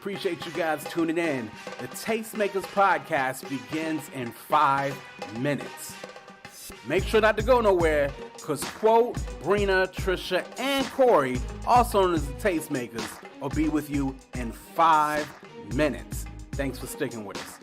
appreciate you guys tuning in. The Tastemakers Podcast begins in 5 minutes. Make sure not to go nowhere, because Quote, Brina, Trisha, and Corey, also known as the Tastemakers, will be with you in 5 minutes. Thanks for sticking with us.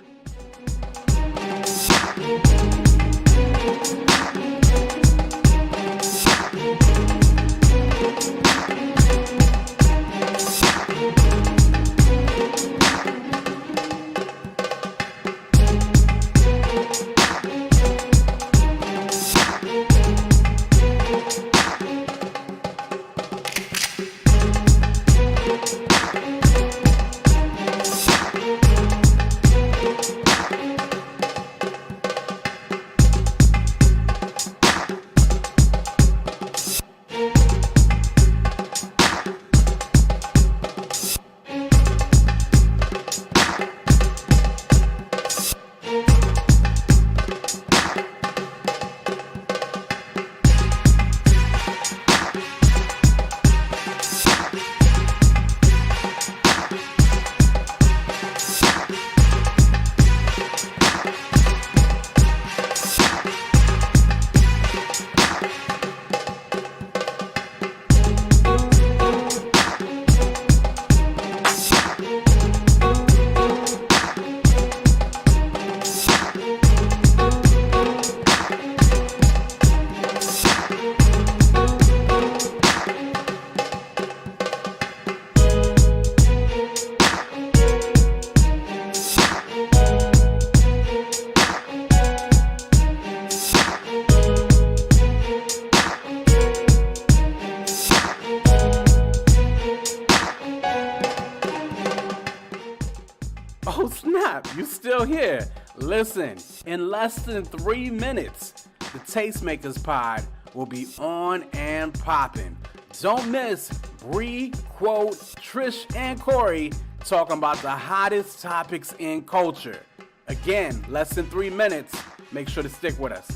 Oh snap, you still here. Listen, in less than 3 minutes, the Tastemakers Pod will be on and popping. Don't miss Bree, Quote, Trish, and Corey talking about the hottest topics in culture. Again, less than 3 minutes. Make sure to stick with us.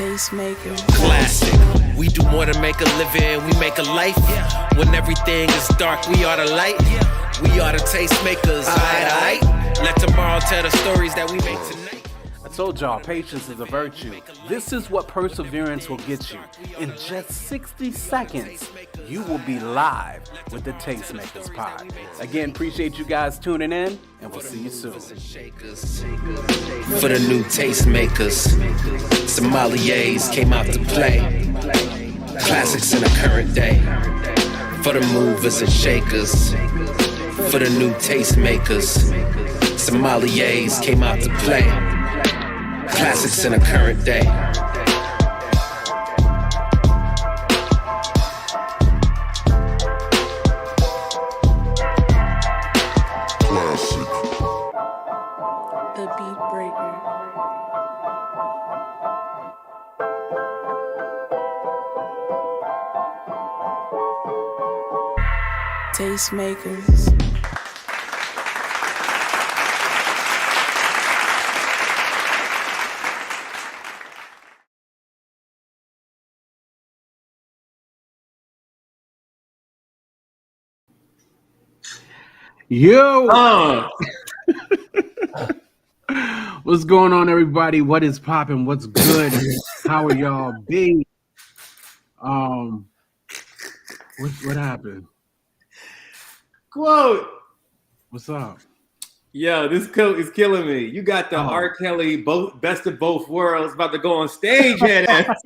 Tastemakers. Classic. We do more than make a living, we make a life. When everything is dark, we are the light. We are the tastemakers. Aight. Let tomorrow tell the stories that we make tonight. I told y'all, patience is a virtue. This is what perseverance will get you. In just 60 seconds, you will be live with the Tastemakers Pod. Again, appreciate you guys tuning in, and we'll see you soon. For the new tastemakers, sommeliers came out to play. Classics in the current day. For the movers and shakers, for the new tastemakers, sommeliers came out to play. Classics in the current day. The Beat Breaker. Tastemakers. Yo! What's going on, everybody? What is popping? What's good? How are y'all be? What happened? Quote. What's up? Yo, this coat is killing me. You got the R. Kelly best of both worlds about to go on stage. That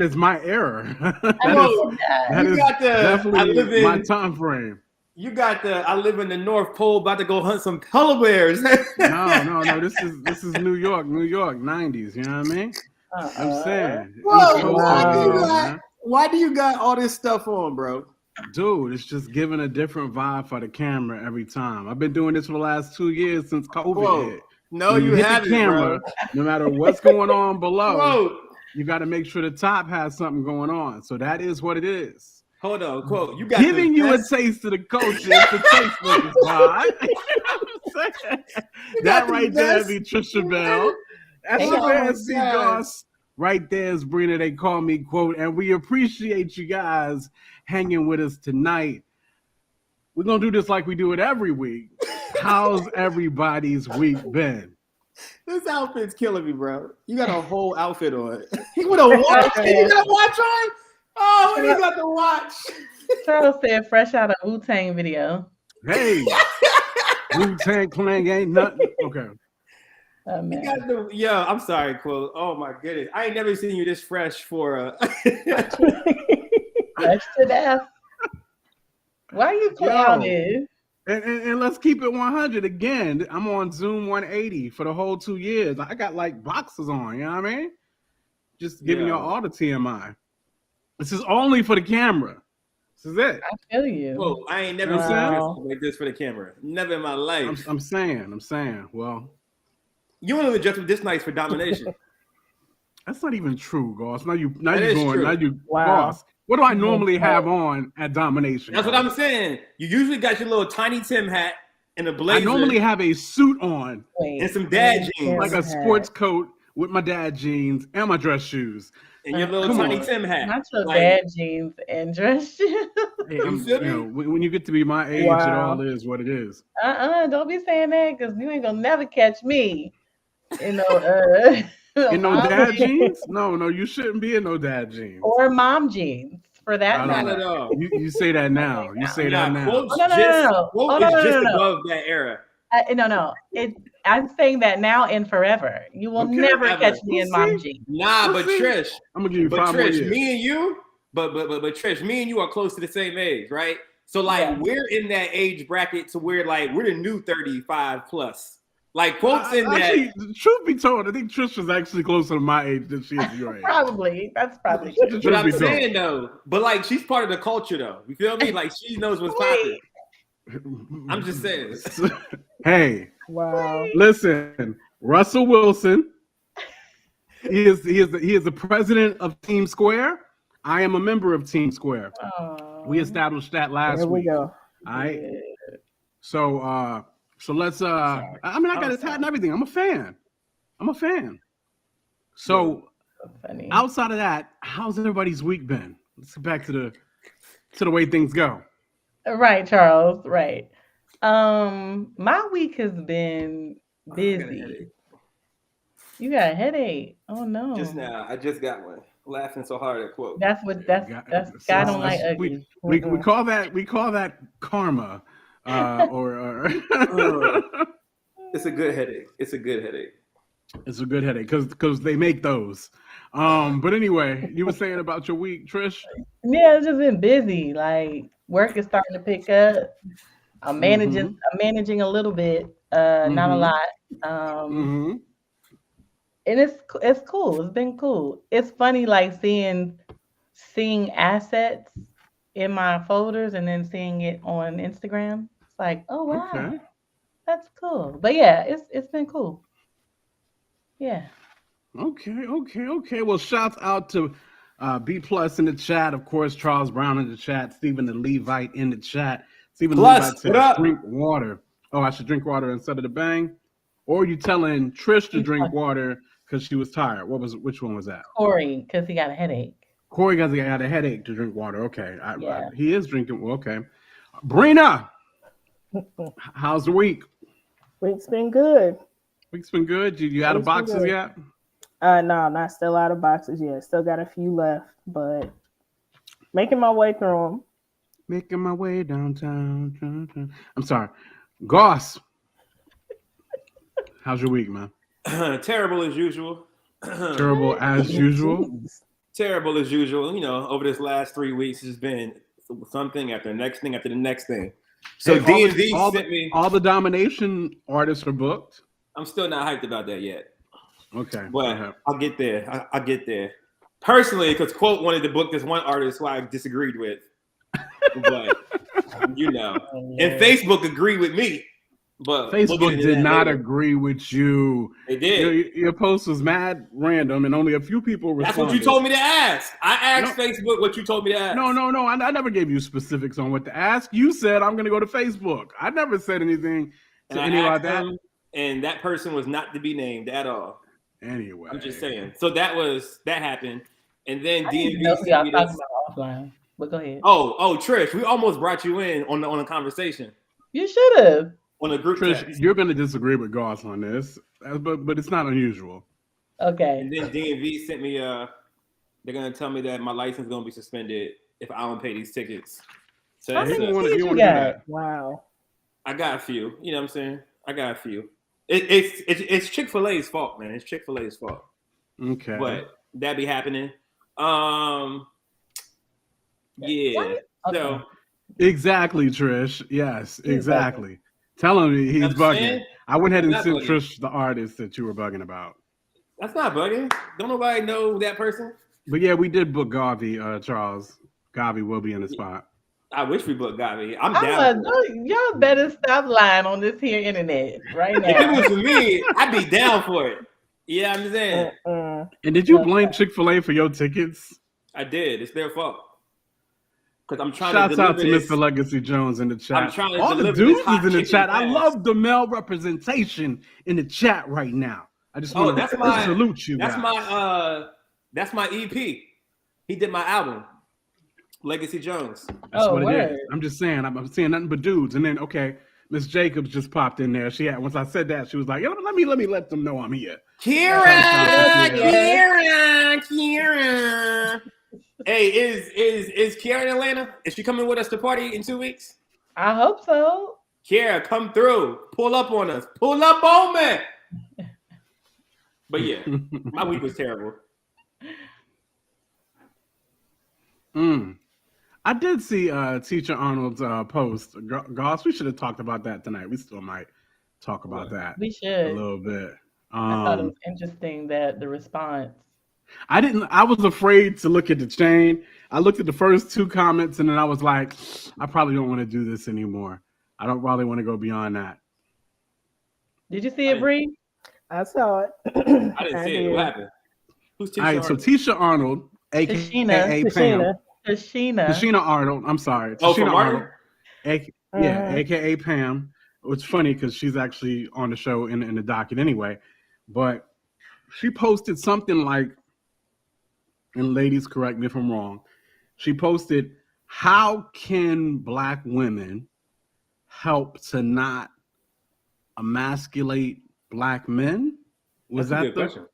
is my error. that is definitely my time frame. You got the I live in the North Pole about to go hunt some polar bears. No. This is New York, 90's. You know what I mean? I'm saying. Whoa, why do you got all this stuff on, bro? Dude, it's just giving a different vibe for the camera every time. I've been doing this for the last 2 years since COVID hit. No, you haven't, the camera, bro. No matter what's going on below, you got to make sure the top has something going on. So that is what it is. Hold on, quote. You got giving you a taste of the culture. It's the Tastemakers Pod. You know what I'm saying? That right there be Trisha Bell. That's the fancy Goss. Right there is Brina. They call me, quote. And we appreciate you guys hanging with us tonight. We're gonna do this like we do it every week. How's everybody's week been? This outfit's killing me, bro. You got a whole outfit on. You got a watch? You got a watch on? Oh, what you got the watch? Charles said fresh out of Wu-Tang video. Hey, Wu-Tang Clan ain't nothing. Okay. Oh, man. You got the, I'm sorry, quote. Oh my goodness, I ain't never seen you this fresh for Fresh to death. Why are you clouded? And let's keep it 100 again. I'm on Zoom 180 for the whole 2 years. I got like boxes on, you know what I mean? Just giving y'all all the TMI. This is only for the camera. This is it. I feel you. Whoa, I ain't never seen you like this for the camera. Never in my life. I'm saying. Well, you want to dress with this nice for domination. That's not even true, Goss. Now you wow. Goss. What do I normally have on at domination? That's what I'm saying. You usually got your little Tiny Tim hat and a blazer. I normally have a suit on and some dad jeans, like a sports coat with my dad jeans and my dress shoes. And your little Tiny Tim hat. Not your dad jeans and dress shoes. Hey, when you get to be my age, it all is what it is. Don't be saying that because you ain't gonna never catch me. In no dad jeans? No, you shouldn't be in no dad jeans. Or mom jeans, for that matter. No. You say that now. You say that now. No. It's just above that era. No. I'm saying that now and forever. You will never catch me in mom jeans. Nah, but Trish, I'm gonna give you 5 more years. Me and you, but Trish, me and you are close to the same age, right? So like we're in that age bracket to where like we're the new 35 plus. Like quotes in actually, that. Truth be told, I think Trish was actually closer to my age than she is your age. Probably. That's probably true. But I'm saying though, but like she's part of the culture though. You feel me? Like she knows what's popping. I'm just saying. Hey. Wow. Listen, Russell Wilson. He is the president of Team Square. I am a member of Team Square. We established that last week. There we go. All right. So let's I got his hat and everything. I'm a fan. So outside of that, how's everybody's week been? Let's get back to the way things go. Right, Charles. Right. My week has been busy. You got a headache? Oh no! Just now, I just got one. Laughing so hard at quote. That's God don't like ugly. We call that karma. It's a good headache. It's a good headache because they make those. But anyway, you were saying about your week, Trish? Yeah, it's just been busy. Like work is starting to pick up. I'm managing a little bit, not a lot. And it's cool. It's been cool. It's funny, like seeing assets in my folders and then seeing it on Instagram. It's like, oh wow, that's cool. But yeah, it's been cool. Yeah. Okay. Well, shouts out to B Plus in the chat, of course. Charles Brown in the chat. Stephen the Levite in the chat. Stephen Levite said, "Drink water." Oh, I should drink water instead of the bang. Or you telling Trish to drink water because she was tired? Which one was that? Corey, because he got a headache. Corey got a headache to drink water. Okay, he is drinking. Well, okay. Brina, how's the week? Week's been good. Week's been good. You out of boxes yet? No, not still out of boxes yet. Still got a few left, but making my way through them. Making my way downtown. I'm sorry. Goss, how's your week, man? Terrible as usual. Terrible as usual. Terrible as usual. You know, over this last 3 weeks has been something after the next thing after the next thing. So hey, D&D sent me. All the domination artists are booked. I'm still not hyped about that yet. Okay. But I'll get there. I'll get there. Personally, because Quote wanted to book this one artist who I disagreed with. But, you know. And Facebook agreed with me. But Facebook did not agree with you. They did. Your post was mad random, and only a few people responded. That's what you told me to ask. I asked Facebook what you told me to ask. No. I never gave you specifics on what to ask. You said I'm going to go to Facebook. I never said anything to anyone like that. And that person was not to be named at all. Anyway, I'm just saying. So that happened, and then DMV. Y'all talking about offline. But go ahead. Oh, Trish, we almost brought you in on a conversation. You should have. On a group Trish, text. You're going to disagree with Goss on this, but it's not unusual. Okay. And then DMV sent me. They're going to tell me that my license is going to be suspended if I don't pay these tickets. So how many tickets you got? Wow. I got a few. You know what I'm saying? I got a few. It's Chick-fil-A's fault, man. It's Chick-fil-A's fault. Okay. But that be happening. Yeah. Okay. So exactly, Trish. Yes, exactly. Tell him he's bugging. Saying? I went ahead and That's sent bugging. Trish the artist that you were bugging about. That's not bugging. Don't nobody know that person. But yeah, we did book Garvey, Charles. Garvey will be in the spot. I wish we booked Gabi. I'm down. Y'all better stop lying on this here internet right now. If it was for me, I'd be down for it. Yeah, I'm saying. And did you blame Chick-fil-A for your tickets? I did. It's their fault. Because I'm trying Shouts to out deliver to Mr. Legacy Jones in the chat. I'm trying to all the deliver dudes this hot is in the chicken chat. I fast. love the male representation in the chat right now. I just want to salute you. That's my EP. He did my album, Legacy Jones. That's what it is. I'm just saying. I'm seeing nothing but dudes. And then Miss Jacobs just popped in there. Once I said that, she was like, let me let them know I'm here. Kira. Hey, is Kiara in Atlanta? Is she coming with us to party in 2 weeks? I hope so. Kiara, come through. Pull up on us. Pull up on me. But yeah, my week was terrible. I did see Teacher Arnold's post. Goss, we should have talked about that tonight. We still might talk about that. We should. A little bit. I thought it was interesting that the response. I was afraid to look at the chain. I looked at the first two comments and then I was like, I probably don't want to do this anymore. I don't probably want to go beyond that. Did you see it, Bree? I saw it. I didn't see it. What happened? Who's Tisha All right, so Tisha Arnold, aka Pam. Tashina Arnold. I'm sorry. Tashina Arnold. AKA Pam. It's funny because she's actually on the show in the docket anyway. But she posted something like, and ladies, correct me if I'm wrong. She posted, how can Black women help to not emasculate Black men? Was that the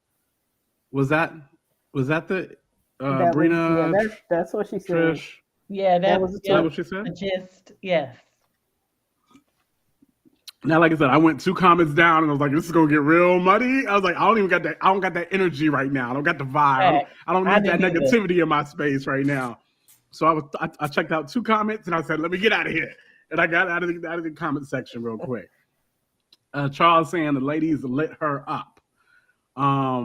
Brina? That's what she said. Trish? Yeah, that was what she said. Just yes. Now, like I said, I went 2 comments down and I was like, this is gonna get real muddy. I was like, I don't got that energy right now. I don't got the vibe. I don't need that negativity in my space right now. So I checked out 2 comments and I said, let me get out of here. And I got out of the comment section real quick. Charles saying the ladies lit her up. I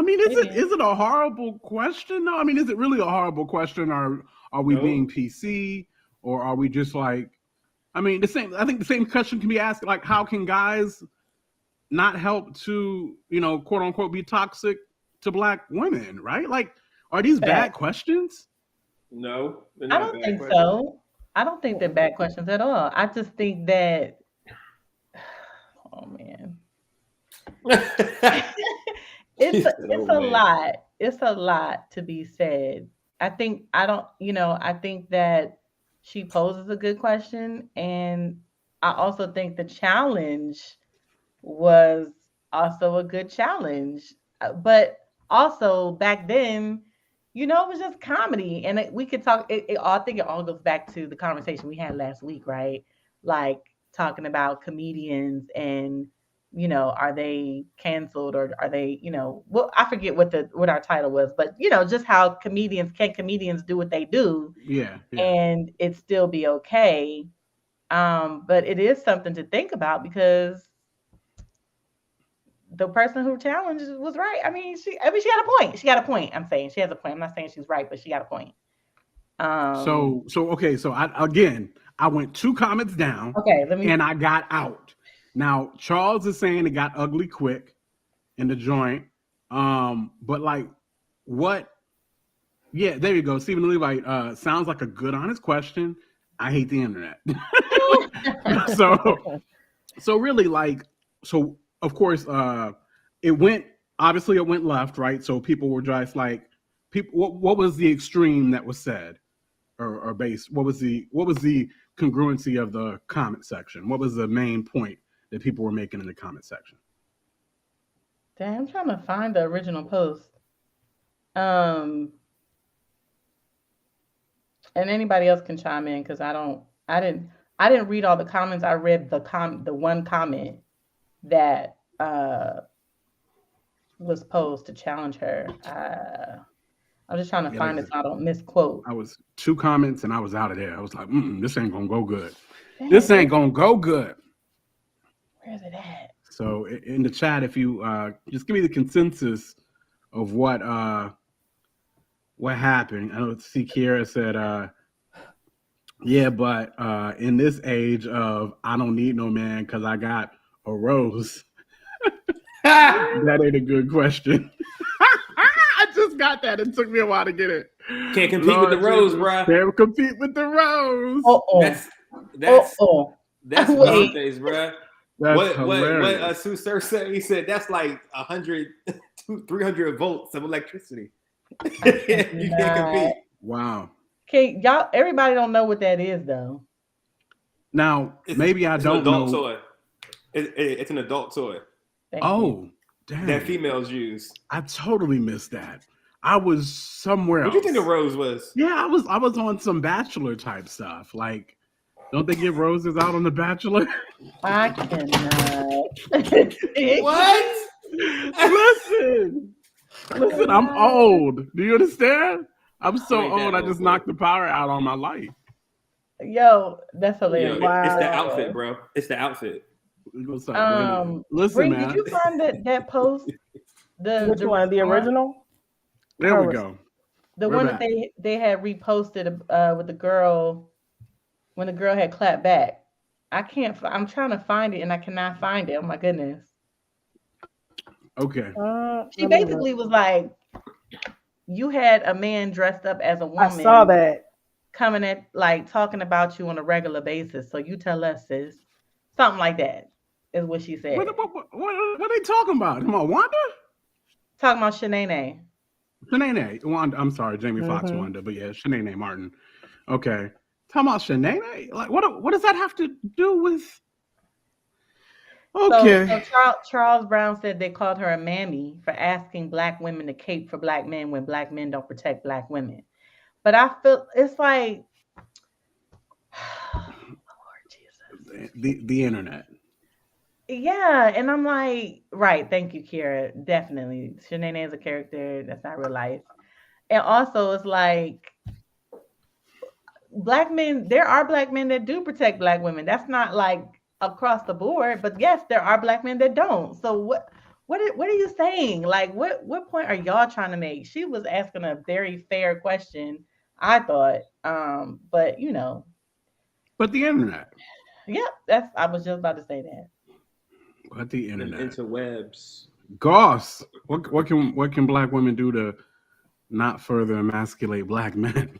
mean, is it a horrible question? No, I mean, is it really a horrible question? Or are we being PC? Or are we just like, I mean, I think the same question can be asked, like, how can guys not help to, quote unquote, be toxic to Black women, right? Like, are these bad questions? No, I don't think so. I don't think they're bad questions at all. I just think that, oh man, it's a lot. It's a lot to be said. I think that she poses a good question, and I also think the challenge was also a good challenge. But also back then, it was just comedy, and we could talk. I think it all goes back to the conversation we had last week, right? Like talking about comedians and are they canceled or are they, well, I forget what our title was, but just how comedians do what they do, Yeah. and it still be okay. But it is something to think about because the person who challenged was right. I mean, she had a point. She got a point. I'm saying she has a point. I'm not saying she's right, but she got a point. So okay. So I went 2 comments down. Okay, and I got out. Now Charles is saying it got ugly quick in the joint. But like, what? Yeah, there you go. Stephen Levi sounds like a good, honest question. I hate the internet. So really, like, so of course, it went left, right? So people were just like, what was the extreme that was said, or base? What was the congruency of the comment section? What was the main point that people were making in the comment section? Damn, I'm trying to find the original post. And anybody else can chime in because I didn't read all the comments. I read the one comment that was posed to challenge her. I'm just trying to find it so I don't misquote. I was 2 comments and I was out of there. I was like, this ain't gonna go good. This ain't gonna go good. Where's it at? So in the chat, if you just give me the consensus of what happened. I know see Kiera said, yeah, but in this age of I don't need no man because I got a rose. That ain't a good question. I just got that. It took me a while to get it. Can't compete with the rose, bro. Can't compete with the rose. That's Beyonce's, bro. What Sue Sir said? He said that's like 100, 300 volts of electricity. You can't compete. Wow. Okay, y'all. Everybody don't know what that is, though. Now, maybe I don't know. It's an adult toy. It's an adult toy. Oh, damn. That females use. I totally missed that. I was somewhere else. What do you think the rose was? Yeah, I was on some Bachelor type stuff. Like, don't they give roses out on The Bachelor? I cannot. What? Listen, I'm old. Do you understand? I'm so old, I just knocked the power out on my light. Yo, that's hilarious. Wow. It's the outfit, bro. It's the outfit. Listen, man. Did you find that post? Which one? The original? There we go. The one that they had reposted with the girl when the girl had clapped back. I'm trying to find it and I cannot find it. Oh my goodness. Okay. She basically was like, you had a man dressed up as a woman. I saw that. Coming at like talking about you on a regular basis. So you tell us, sis. Something like that is what she said. What are they talking about? Come on, Wanda? Talking about Shanae. Wanda, I'm sorry, Jamie Foxx Wanda, but yeah, Shanae Martin. Okay. Talking about Shanae? Like what does that have to do with? Okay. So Charles Brown said they called her a mammy for asking black women to cape for black men when black men don't protect black women. But I feel it's like, Lord Jesus. The internet. Yeah, and I'm like, right, thank you, Kira. Definitely. Shanae is a character, that's not real life. And also it's like black men, there are black men that do protect black women. That's not like across the board, but yes, there are black men that don't. So what are you saying? Like what point are y'all trying to make? She was asking a very fair question, I thought. But But the internet. Yep, I was just about to say that. But the internet. Interwebs. Goss. What can black women do to not further emasculate black men?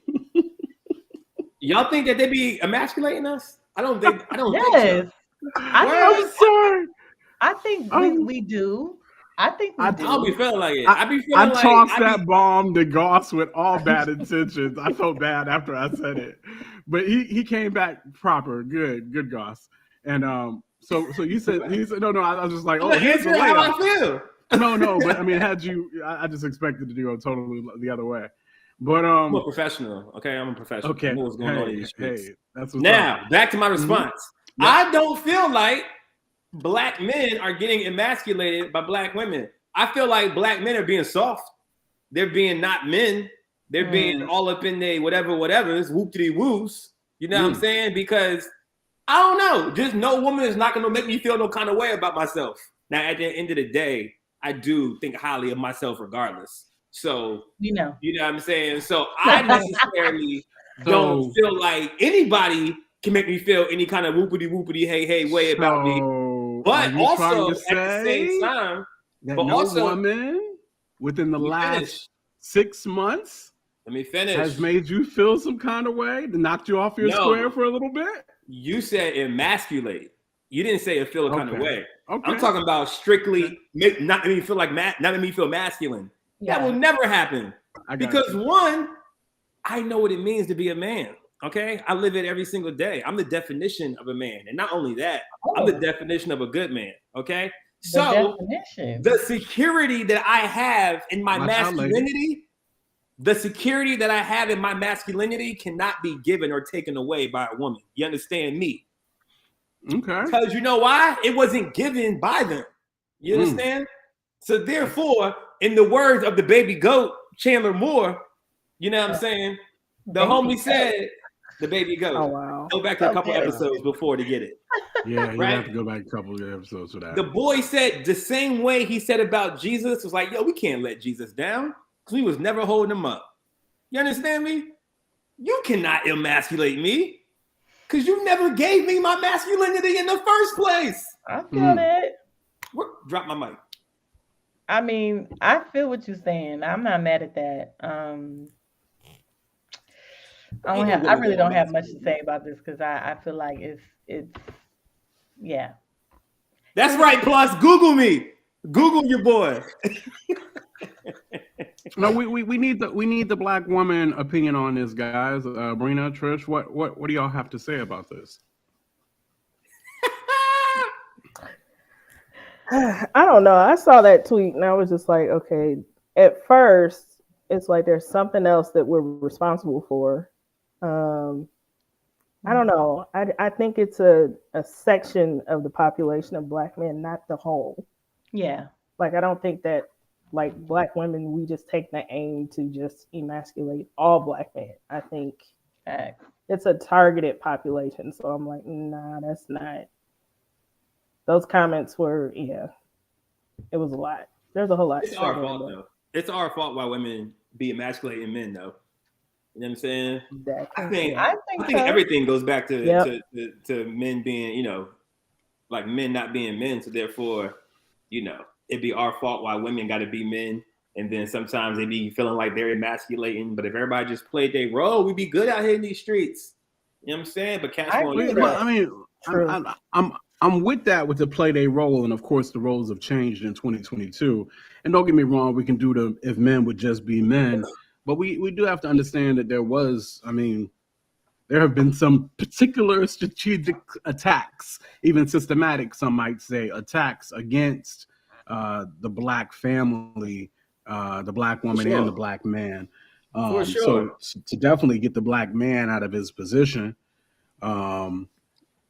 Y'all think that they be emasculating us? I don't think yes. so. I'm sorry. I think we do. I think we do. I'll be feeling like it. I tossed that bomb to Goss with all bad intentions. I felt bad after I said it, but he came back proper, good Goss. And so he said no. I was just like, oh, here's the how I feel. No, but I mean, I just expected to go totally the other way. But I'm a professional. Okay, I'm a professional. Okay, I know what's going on in these streets. Hey, that's what's now up. back to my response. Mm-hmm. I don't feel like black men are getting emasculated by black women. I feel like black men are being soft. They're being not men. They're being all up in their whatever's whoop-de-woos. You know what I'm saying? Because I don't know. Just no woman is not going to make me feel no kind of way about myself. Now, at the end of the day, I do think highly of myself regardless. So, you know what I'm saying? So I necessarily don't feel like anybody can make me feel any kind of whoopity hey way about me. But also at the same time, that woman within the last 6 months has made you feel some kind of way, knocked you off your square for a little bit. You said emasculate. You didn't say it feel a kind of way. Okay. I'm talking about strictly not make me feel masculine. Yeah. That will never happen. Because one, I know what it means to be a man. Okay, I live it every single day. I'm the definition of a man, and not only that, I'm the definition of a good man. Okay, so the security that I have in my masculinity, cannot be given or taken away by a woman. You understand me? Okay. Because you know why? It wasn't given by them. You understand? So therefore, in the words of the baby goat, Chandler Moore, you know what I'm saying? The homie said, the baby goat. Oh, wow. Go back to a couple episodes before to get it. Yeah, you have to go back a couple of episodes for that. The boy said the same way he said about Jesus was like, yo, we can't let Jesus down because we was never holding him up. You understand me? You cannot emasculate me because you never gave me my masculinity in the first place. I feel it. Drop my mic. I mean, I feel what you're saying. I'm not mad at that. I really don't have much to say about this because I feel like it's yeah. That's right. Plus, Google me. Google your boy. No, we need the black woman opinion on this, guys. Brina, Trish, what do y'all have to say about this? I don't know. I saw that tweet and I was just like, okay. At first, it's like there's something else that we're responsible for. I don't know. I think it's a section of the population of black men, not the whole. Yeah. Like, I don't think that, like, black women, we just take the aim to just emasculate all black men. I think it's a targeted population. So I'm like, nah, that's not. Those comments were, it was a lot. There's a whole lot. It's our fault, though. It's our fault why women be emasculating men, though. You know what I'm saying? Exactly. I think everything goes back to men being, like men not being men. So therefore, it'd be our fault why women got to be men. And then sometimes they be feeling like they're emasculating. But if everybody just played their role, we'd be good out here in these streets. You know what I'm saying? But I'm with that, with the play their role, and of course the roles have changed in 2022. And don't get me wrong, we can do them if men would just be men, but we do have to understand that there have been some particular strategic attacks, even systematic, some might say, attacks against the black family, the black woman and the black man. So to definitely get the black man out of his position.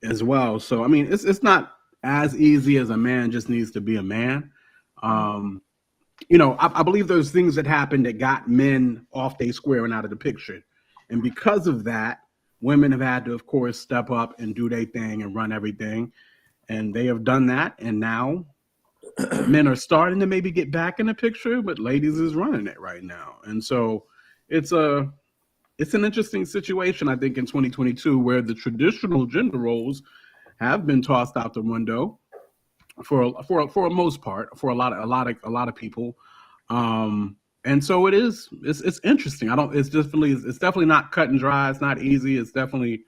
As well. So, it's not as easy as a man just needs to be a man. I believe there's things that happened that got men off their square and out of the picture. And because of that, women have had to, of course, step up and do their thing and run everything. And they have done that. And now men are starting to maybe get back in the picture, but ladies is running it right now. And so it's an interesting situation, I think, in 2022, where the traditional gender roles have been tossed out the window for a most part, for a lot of people, and so it's interesting. It's definitely not cut and dry. It's not easy. It's definitely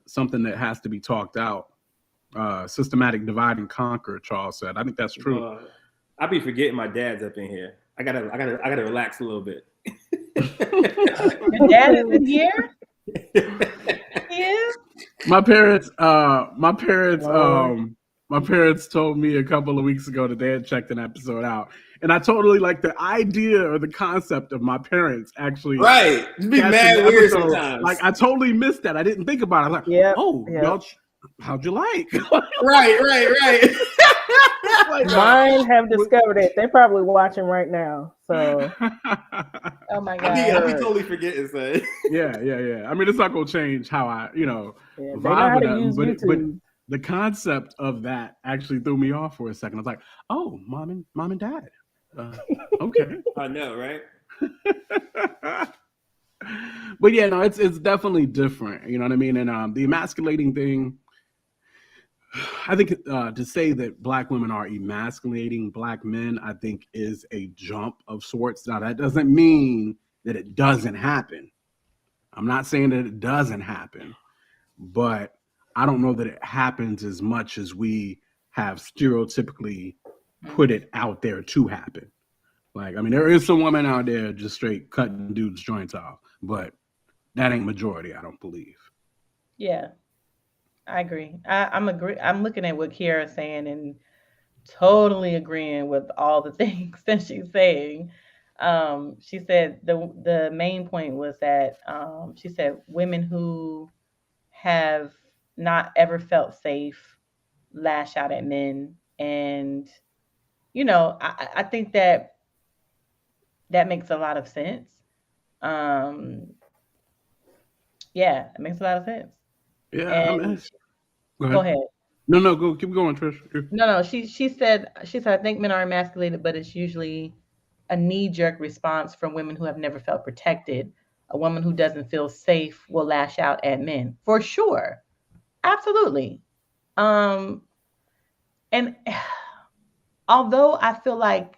something that has to be talked out. Systematic divide and conquer, Charles said. I think that's true. I be forgetting my dad's up in here. I gotta relax a little bit. Your dad is in here? He is? My parents told me a couple of weeks ago that they had checked an episode out. And I totally like the idea or the concept of my parents actually. Right. It'd be mad weird sometimes. Like, I totally missed that. I didn't think about it. I was like, y'all, how'd you like? Right. Like, mine have discovered it. They're probably watching right now. So, oh my God, I'll be totally forgetting. So. Yeah. I mean, it's not gonna change how I, vibe with them, but the concept of that actually threw me off for a second. I was like, oh, mom and dad. Okay. I know, right? But yeah, no, it's definitely different. You know what I mean? And the emasculating thing, I think to say that Black women are emasculating Black men, I think is a jump of sorts. Now, that doesn't mean that it doesn't happen. I'm not saying that it doesn't happen, but I don't know that it happens as much as we have stereotypically put it out there to happen. Like, I mean, there is some women out there just straight cutting dudes' joints off, but that ain't majority, I don't believe. Yeah, I agree. I'm looking at what Kiara's saying and totally agreeing with all the things that she's saying. She said the main point was that she said women who have not ever felt safe lash out at men, and I think that makes a lot of sense. Yeah, it makes a lot of sense. Yeah, go ahead. No, go keep going, Trish. No. She said I think men are emasculated, but it's usually a knee-jerk response from women who have never felt protected. A woman who doesn't feel safe will lash out at men for sure, absolutely. And although I feel like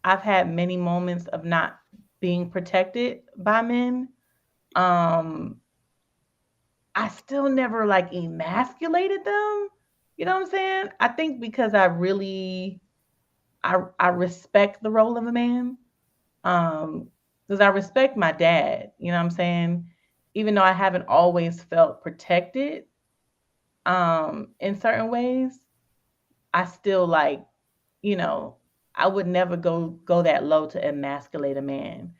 I've had many moments of not being protected by men, I still never like emasculated them. You know what I'm saying? I think because I really, I respect the role of a man. Because I respect my dad, you know what I'm saying? Even though I haven't always felt protected, in certain ways, I still like, I would never go that low to emasculate a man,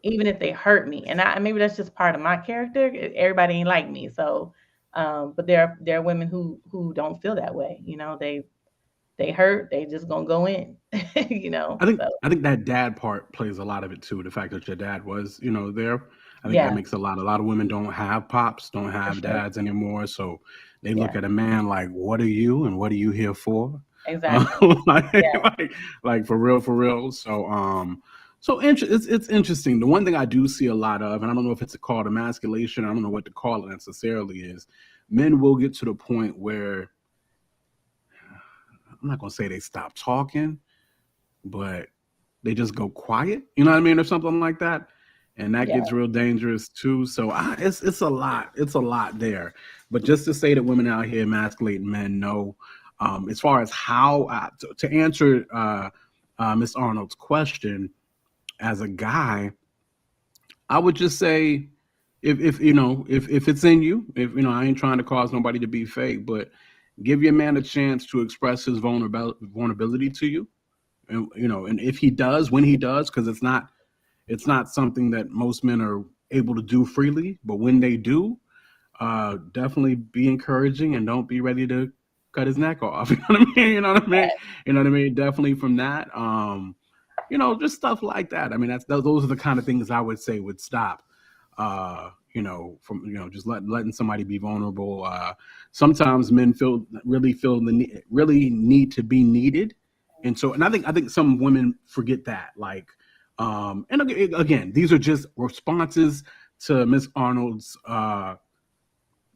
even if they hurt me. And maybe that's just part of my character. Everybody ain't like me. So, but there are women who don't feel that way. They hurt, they just gonna go in, I think that dad part plays a lot of it too. The fact that your dad was, there. I think that makes a lot of women don't have pops, don't have dads anymore. So they look at a man like, what are you and what are you here for? Exactly. Like for real. So it's interesting. The one thing I do see a lot of, and I don't know if it's called emasculation, I don't know what to call it necessarily, is men will get to the point where, I'm not going to say they stop talking, but they just go quiet, you know what I mean? Or something like that. And that gets real dangerous too. So it's a lot. It's a lot there. But just to say that women out here emasculate men, no. As far as how to answer Miss Arnold's question, as a guy, I would just say if it's in you, I ain't trying to cause nobody to be fake, but give your man a chance to express his vulnerability to you, and if he does, when he does, because it's not something that most men are able to do freely, but when they do, definitely be encouraging and don't be ready to cut his neck off. You know what I mean? Definitely from that. Just stuff like that. I mean, those are the kind of things I would say would stop. Just letting somebody be vulnerable. Sometimes men really need to be needed, and I think some women forget that. Like, and again, these are just responses to Miss Arnold's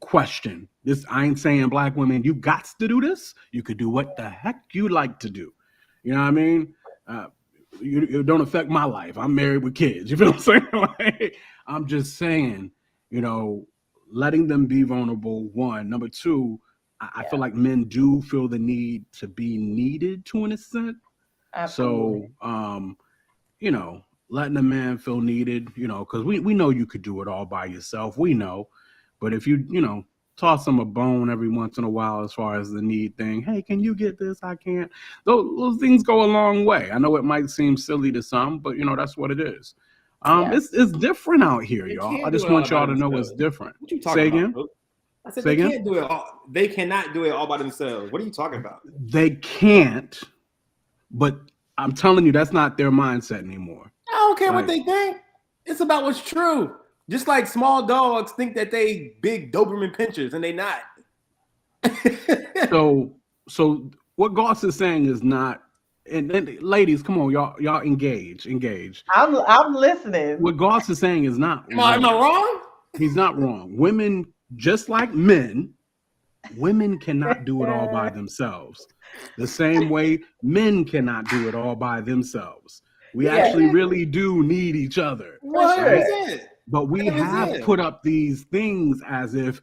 question. I ain't saying Black women, you got to do this. You could do what the heck you like to do. You know what I mean? You don't affect my life. I'm married with kids. You feel what I'm saying? Like, I'm just saying, letting them be vulnerable, one. Number two, I feel like men do feel the need to be needed to an extent. Absolutely. So, you know, letting a man feel needed, you know, because we know you could do it all by yourself. We know. But if you know, toss him a bone every once in a while as far as the need thing. Hey, can you get this? I can't. Those things go a long way. I know it might seem silly to some, but, you know, that's what it is. It's different out here, y'all. I just want y'all to know it's different. What you talking about? Again? I said they can't do it all. They cannot do it all by themselves. What are you talking about? They can't, but I'm telling you, that's not their mindset anymore. I don't care what they think. It's about what's true. Just like small dogs think that they big Doberman pinchers, and they not. So what Goss is saying is not. And ladies, come on, y'all engage. I'm listening. What Goss is saying is not. Am I wrong? He's not wrong. Women, just like men, women cannot do it all by themselves. The same way men cannot do it all by themselves. We actually really do need each other. Right? But we have put up these things as if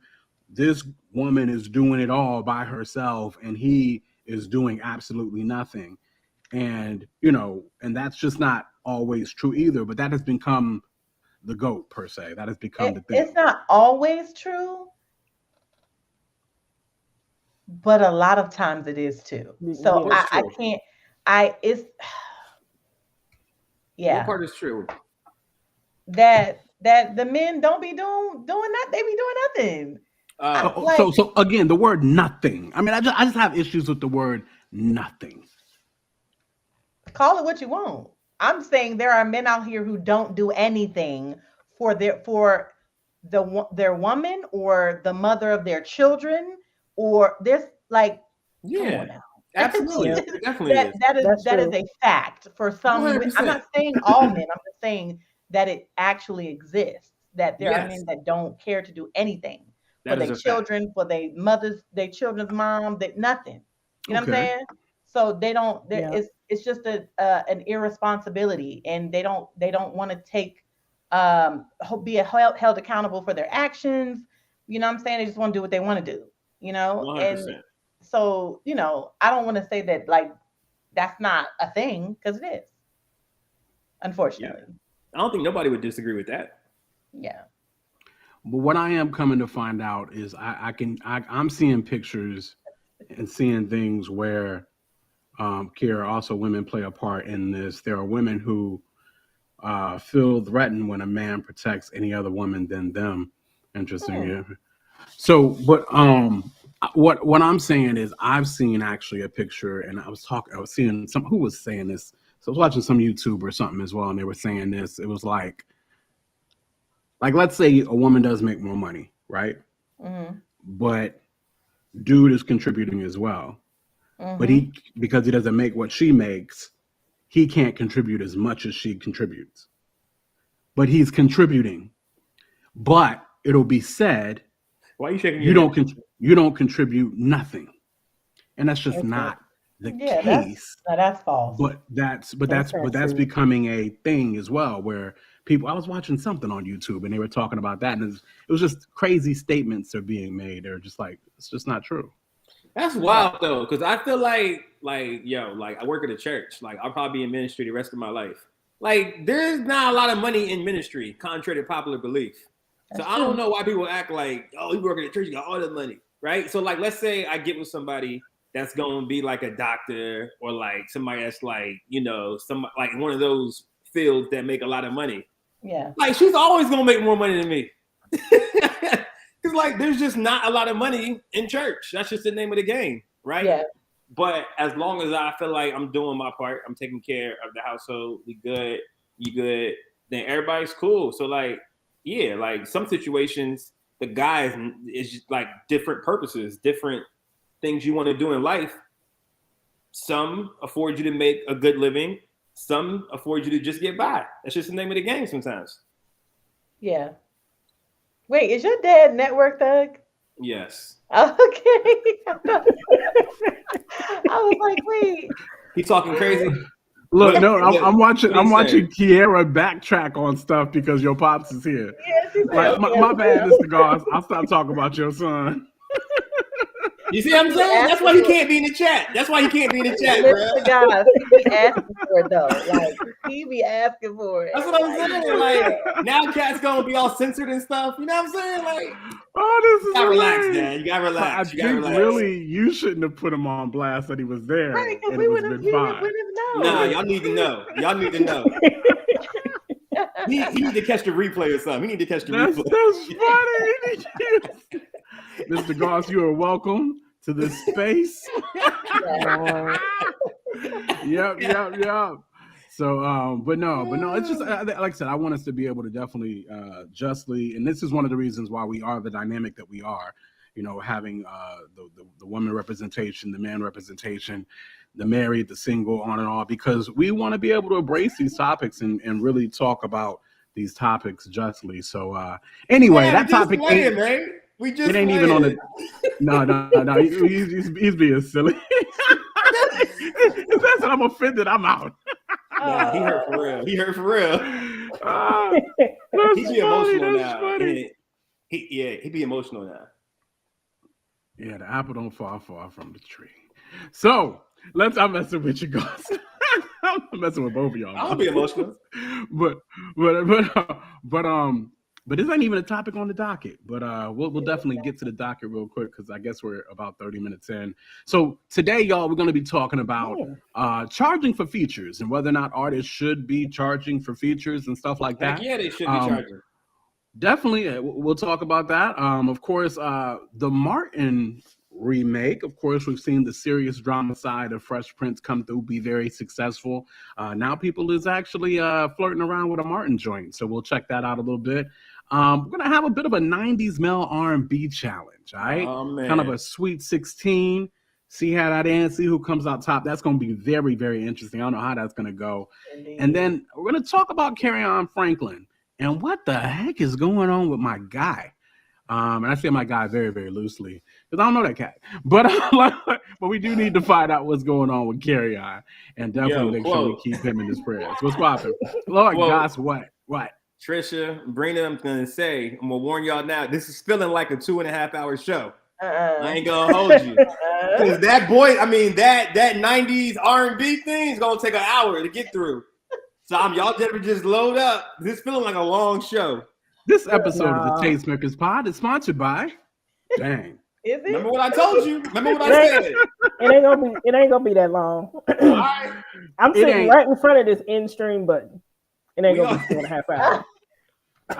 this woman is doing it all by herself and he is doing absolutely nothing. And, you know, and that's just not always true either, but that has become the GOAT per se. That has become the thing. It's not always true, but a lot of times it is too. So I can't, What part is true? That the men don't be doing that. They be doing nothing. So again, the word nothing. I mean, I just have issues with the word nothing. Call it what you want. I'm saying there are men out here who don't do anything for their woman or the mother of their children, or there's like, come on now. Absolutely, definitely. That is a fact for some. 100%. I'm not saying all men. I'm just saying that it actually exists. That there are men that don't care to do anything for their children, for their mothers, their children's mom, that nothing. You know what I'm saying? So they don't. It's just an irresponsibility, and they don't want to take be held accountable for their actions. You know what I'm saying? They just want to do what they want to do. You know, 100%. And so, you know, I don't want to say that like that's not a thing, because it is. Unfortunately. Yeah. I don't think nobody would disagree with that. Yeah. But what I am coming to find out is I'm seeing pictures and seeing things where Kira, also women play a part in this. There are women who feel threatened when a man protects any other woman than them. Interesting. Yeah. So, but what I'm saying is I've seen actually a picture, and I was seeing who was saying this. So I was watching some YouTube or something as well, and they were saying this. It was like let's say a woman does make more money, right? Mm-hmm. But dude is contributing as well. Mm-hmm. But because he doesn't make what she makes, he can't contribute as much as she contributes. But he's contributing. But it'll be said, why are you shaking you don't contribute nothing. And that's just not the case. That's false. But that's becoming a thing as well, where people, I was watching something on YouTube and they were talking about that, and it was just crazy statements are being made. They're just like, it's just not true. That's wild though, because I feel like I work at a church. Like I'll probably be in ministry the rest of my life. Like there's not a lot of money in ministry, contrary to popular belief. So I don't know why people act like, oh, you work at a church, you got all the money, right? So like, let's say I get with somebody that's going to be like a doctor, or like somebody that's like, you know, like one of those fields that make a lot of money. Yeah. Like she's always going to make more money than me. Because like there's just not a lot of money in church. That's just the name of the game, right? Yeah. But as long as I feel like I'm doing my part, I'm taking care of the household, we good, you good, then everybody's cool. So like, yeah, like some situations, the guys is just like different purposes, different things you want to do in life. Some afford you to make a good living. Some afford you to just get by. That's just the name of the game sometimes. Yeah. Wait, is your dad Network Thug? Yes. Okay. I was like, wait. He talking crazy? Look, no, I'm watching Kiera backtrack on stuff because your pops is here. Yes, like, my bad, Mr. Goss. I'll stop talking about your son. You see what I'm saying? That's why he can't be in the chat. That's why he can't be in the chat, Mr. Goss, be asking for it though. Like he be asking for it. That's what I'm saying. Like now, cats gonna be all censored and stuff. You know what I'm saying? Like, this is you gotta relax, man. You gotta relax. I think really you shouldn't have put him on blast that he was there. Right, because we would have known. Nah, y'all need to know. Y'all need to know. He need to catch the replay or something. He need to catch the replay. That's funny. Mr. Goss, you are welcome to this space. Yep. So, but no, it's just like I said, I want us to be able to definitely justly, and this is one of the reasons why we are the dynamic that we are. You know, having the woman representation, the man representation, the married, the single, on and on, because we want to be able to embrace these topics and really talk about these topics justly. So, anyway, that topic ain't, man. We just it ain't even on the. No. He's being silly. If that's what I'm offended, I'm out. Nah, he hurt for real. He be emotional now. He be emotional now. Yeah, the apple don't fall far from the tree. So I'm messing with you guys. I'm messing with both of y'all. I'll be emotional. But this ain't even a topic on the docket. But we'll definitely get to the docket real quick because I guess we're about 30 minutes in. So today, y'all, we're going to be talking about charging for features and whether or not artists should be charging for features and stuff like that. Yeah, they should be charging. Definitely, we'll talk about that. Of course, the Martin remake. Of course, we've seen the serious drama side of Fresh Prince come through, be very successful. Now people is actually flirting around with a Martin joint, so we'll check that out a little bit. We're gonna have a bit of a 90s male R&B challenge, all right? Oh, man. Kind of a Sweet 16. See how that ends, see who comes out top. That's gonna be very, very interesting. I don't know how that's gonna go. Indeed. And then we're gonna talk about Kerrion Franklin and what the heck is going on with my guy. And I say my guy very, very loosely because I don't know that cat. But we do need to find out what's going on with Kerrion and definitely make sure we keep him in his prayers. What's poppin'? Lord, gosh, what? Trisha, Brina, I'm going to say, I'm going to warn y'all now, this is feeling like a 2.5 hour show. I ain't going to hold you. Because that boy, I mean, that 90s R&B thing is going to take an hour to get through. So y'all just load up. This is feeling like a long show. This episode of the Tastemakers Pod is sponsored by Dang. Is it? Remember what I told you? Remember what I said? It ain't gonna be that long. Right. I'm sitting right in front of this end stream button. It ain't gonna be 2.5 hours.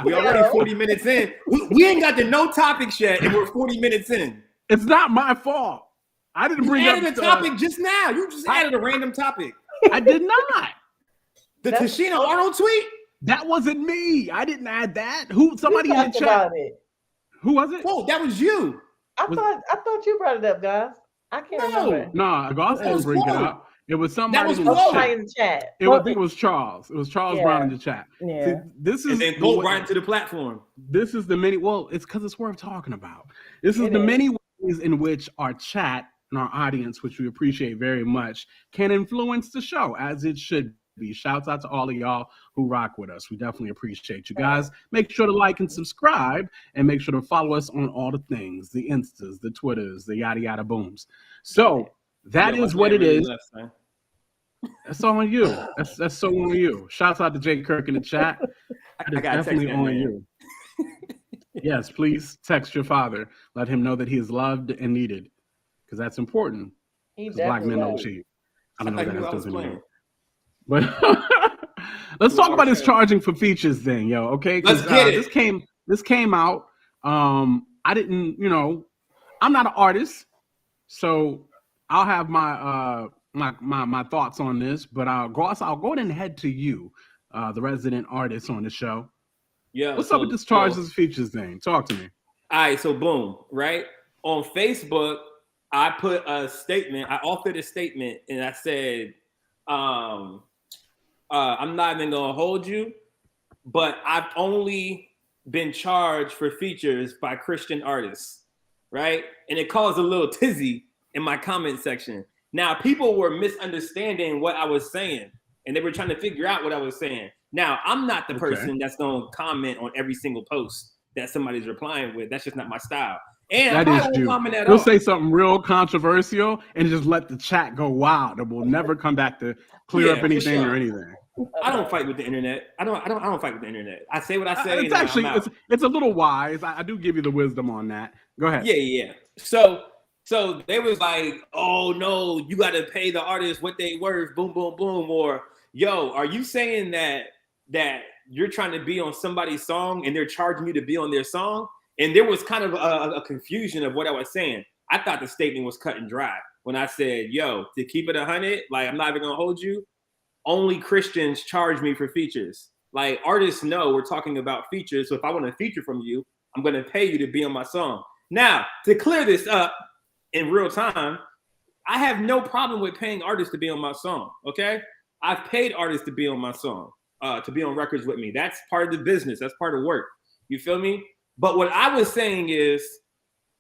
We already 40 minutes in. We ain't got the no topics yet, and we're 40 minutes in. It's not my fault. I didn't bring up a topic just now. You just added a random topic. I did not. The Tashina Arnold tweet? That wasn't me. I didn't add that. Somebody in the chat. About it. Who was it? Whoa, that was you. I thought you brought it up, guys. I can't remember. No, Goss didn't bring it up. It was somebody in the chat. I think it was Charles. It was Charles Brown in the chat. Yeah. See, this is and then go right into the platform. This is the many. Well, it's because it's worth talking about. This is many ways in which our chat and our audience, which we appreciate very much, can influence the show as it should be. Shouts out to all of y'all who rock with us. We definitely appreciate you guys. Make sure to like and subscribe, and make sure to follow us on all the things, the Instas, the Twitters, the yada yada booms. So that is what it is. That's all on you. That's so on you. Shouts out to Jay Kirk in the chat. That is definitely on you. Yes, please text your father. Let him know that he is loved and needed, because that's important. Black men don't cheat. I don't know what that has to do. But let's talk about this charging for features thing, yo. Okay, let's get it. This came out. I didn't, I'm not an artist, so I'll have my my thoughts on this. But I'll go ahead and head to you, the resident artist on the show. Yeah. What's up with this charges for features thing? Talk to me. All right, so boom, right on Facebook, I put a statement. I authored a statement, and I said, I'm not even gonna hold you, but I've only been charged for features by Christian artists, right? And it caused a little tizzy in my comment section. Now, people were misunderstanding what I was saying, and they were trying to figure out what I was saying. Now, I'm not the person that's gonna comment on every single post that somebody's replying with. That's just not my style. And that is true. He'll say something real controversial and just let the chat go wild, and we'll never come back to clear up anything or anything. I don't fight with the internet. I don't fight with the internet. I say what I say. It's actually it's a little wise. I do give you the wisdom on that. Go ahead. Yeah. So they was like, oh no, you got to pay the artist what they worth. Boom, boom, boom. Or yo, are you saying that you're trying to be on somebody's song and they're charging you to be on their song? And there was kind of a confusion of what I was saying. I thought the statement was cut and dry when I said, yo, to keep it 100, like I'm not even gonna hold you. Only Christians charge me for features. Like artists know we're talking about features. So if I want a feature from you, I'm going to pay you to be on my song. Now, to clear this up in real time, I have no problem with paying artists to be on my song. Okay. I've paid artists to be on my song, to be on records with me. That's part of the business. That's part of work. You feel me? But what I was saying is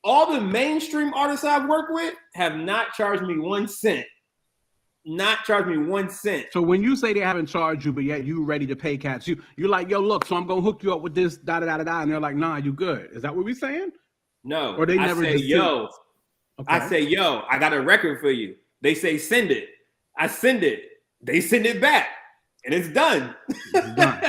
all the mainstream artists I've worked with have not charged me 1 cent. Not charge me 1 cent. So when you say they haven't charged you, but yet you ready to pay cats, you're like, yo, look, so I'm gonna hook you up with this, and they're like, nah, you good. Is that what we're saying? No. Or they never say, yo. Okay. I say, yo, I got a record for you. They say, send it. I send it. They send it back, and it's done. It's done.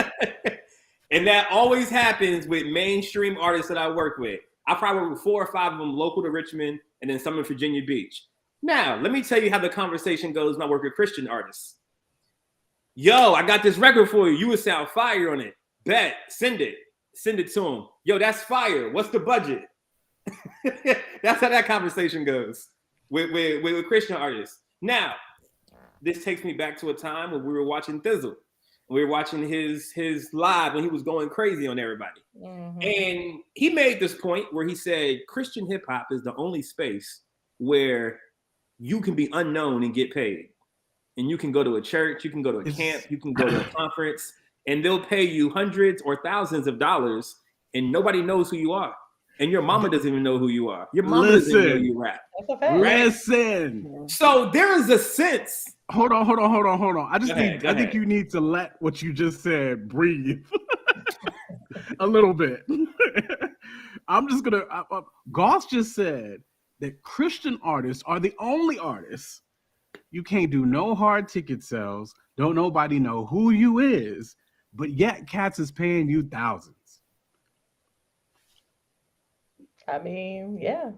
And that always happens with mainstream artists that I work with. I probably work with 4 or 5 of them local to Richmond, and then some in Virginia Beach. Now, let me tell you how the conversation goes when I work with Christian artists. Yo, I got this record for you. You would sound fire on it. Bet. Send it. Send it to them. Yo, that's fire. What's the budget? That's how that conversation goes with Christian artists. Now, this takes me back to a time when we were watching Thizzle. We were watching his live when he was going crazy on everybody. Mm-hmm. And he made this point where he said Christian hip hop is the only space where you can be unknown and get paid. And you can go to a church, you can go to a camp, you can go to a conference, and they'll pay you hundreds or thousands of dollars, and nobody knows who you are. And your mama doesn't even know who you are. Your mama doesn't even know you rap. Listen. So there is a sense. Hold on. I think you need to let what you just said breathe a little bit. I'm just gonna. Goss just said that Christian artists are the only artists. You can't do no hard ticket sales. Don't nobody know who you is, but yet Cats is paying you thousands. I mean, yeah.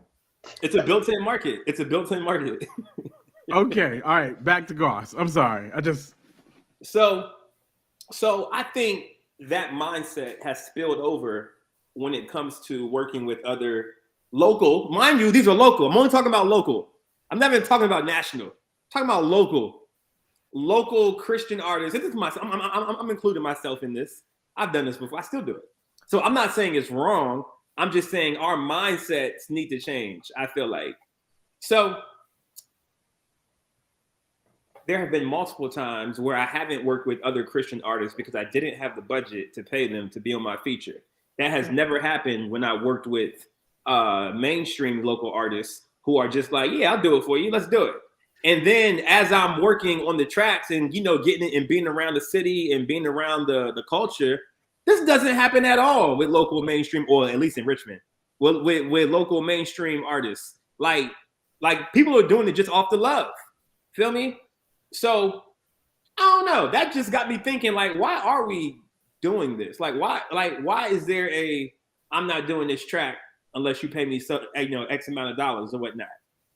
It's a built-in market. Okay, all right. Back to Goss. I'm sorry. So I think that mindset has spilled over when it comes to working with other local. Mind you, these are local. I'm only talking about local. I'm not even talking about national. I'm talking about local Christian artists. This is I'm including myself in this. I've done this before. I still do it. So I'm not saying it's wrong. I'm just saying our mindsets need to change, I feel like. So there have been multiple times where I haven't worked with other Christian artists because I didn't have the budget to pay them to be on my feature. That has never happened when I worked with mainstream local artists who are just like, yeah, I'll do it for you. Let's do it. And then as I'm working on the tracks and, getting it and being around the city and being around the culture, this doesn't happen at all with local mainstream, or at least in Richmond, with local mainstream artists. Like people are doing it just off the love. Feel me? So I don't know. That just got me thinking, like, why are we doing this? Why is there I'm not doing this track unless you pay me X amount of dollars or whatnot.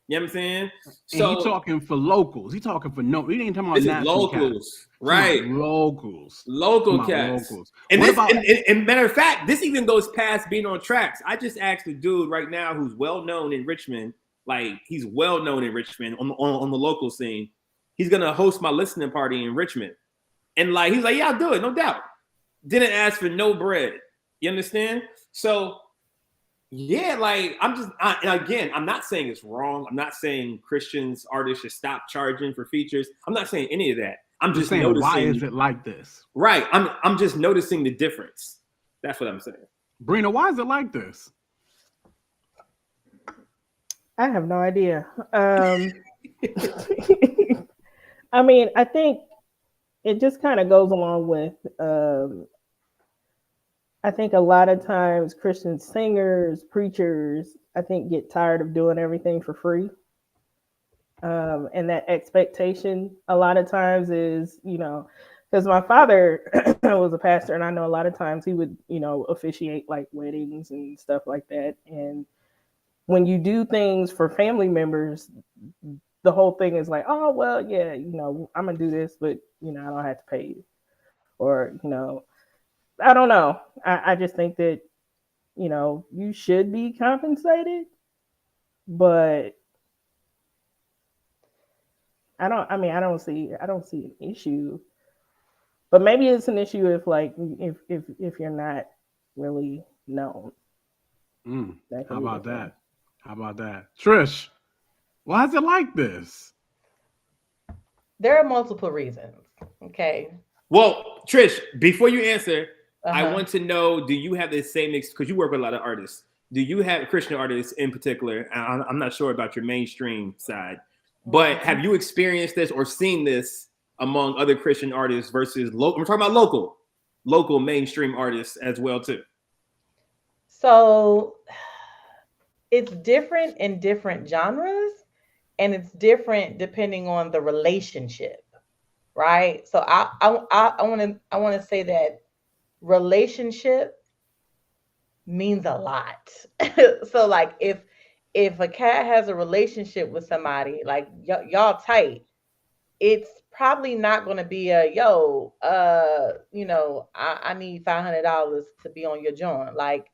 You know what I'm saying? So he's talking for locals. He's talking for we ain't talking about national locals, cats. Right? Local cats. And matter of fact, this even goes past being on tracks. I just asked a dude right now who's well known in Richmond. Like he's well known in Richmond on the local scene. He's gonna host my listening party in Richmond, and he's like, yeah, I'll do it, no doubt. Didn't ask for no bread. You understand? So. Yeah, I'm not saying it's wrong. I'm not saying Christians artists should stop charging for features. I'm not saying any of that. I'm just saying noticing, why is it like this? Right. I'm just noticing the difference. That's what I'm saying. Brina, why is it like this? I have no idea. I mean, I think it just kind of goes along with I think a lot of times Christian singers, preachers, I think get tired of doing everything for free. And that expectation a lot of times is, because my father was a pastor, and I know a lot of times he would, officiate like weddings and stuff like that. And when you do things for family members, the whole thing is like, oh, well, yeah, I'm going to do this, but, I don't have to pay you. Or, I don't know. I just think that, you should be compensated, but I don't see an issue. But maybe it's an issue if you're not really known. How about that? How about that? Trish, why is it like this? There are multiple reasons. Okay. Well, Trish, before you answer, I want to know, do you have the same, because you work with a lot of artists, do you have Christian artists in particular? I'm not sure about your mainstream side, but have you experienced this or seen this among other Christian artists versus local? We're talking about local mainstream artists as well too. So it's different in different genres, and it's different depending on the relationship, right? So I want to say that relationship means a lot. So like if a cat has a relationship with somebody, like y'all tight, it's probably not going to be a I need $500 to be on your joint. Like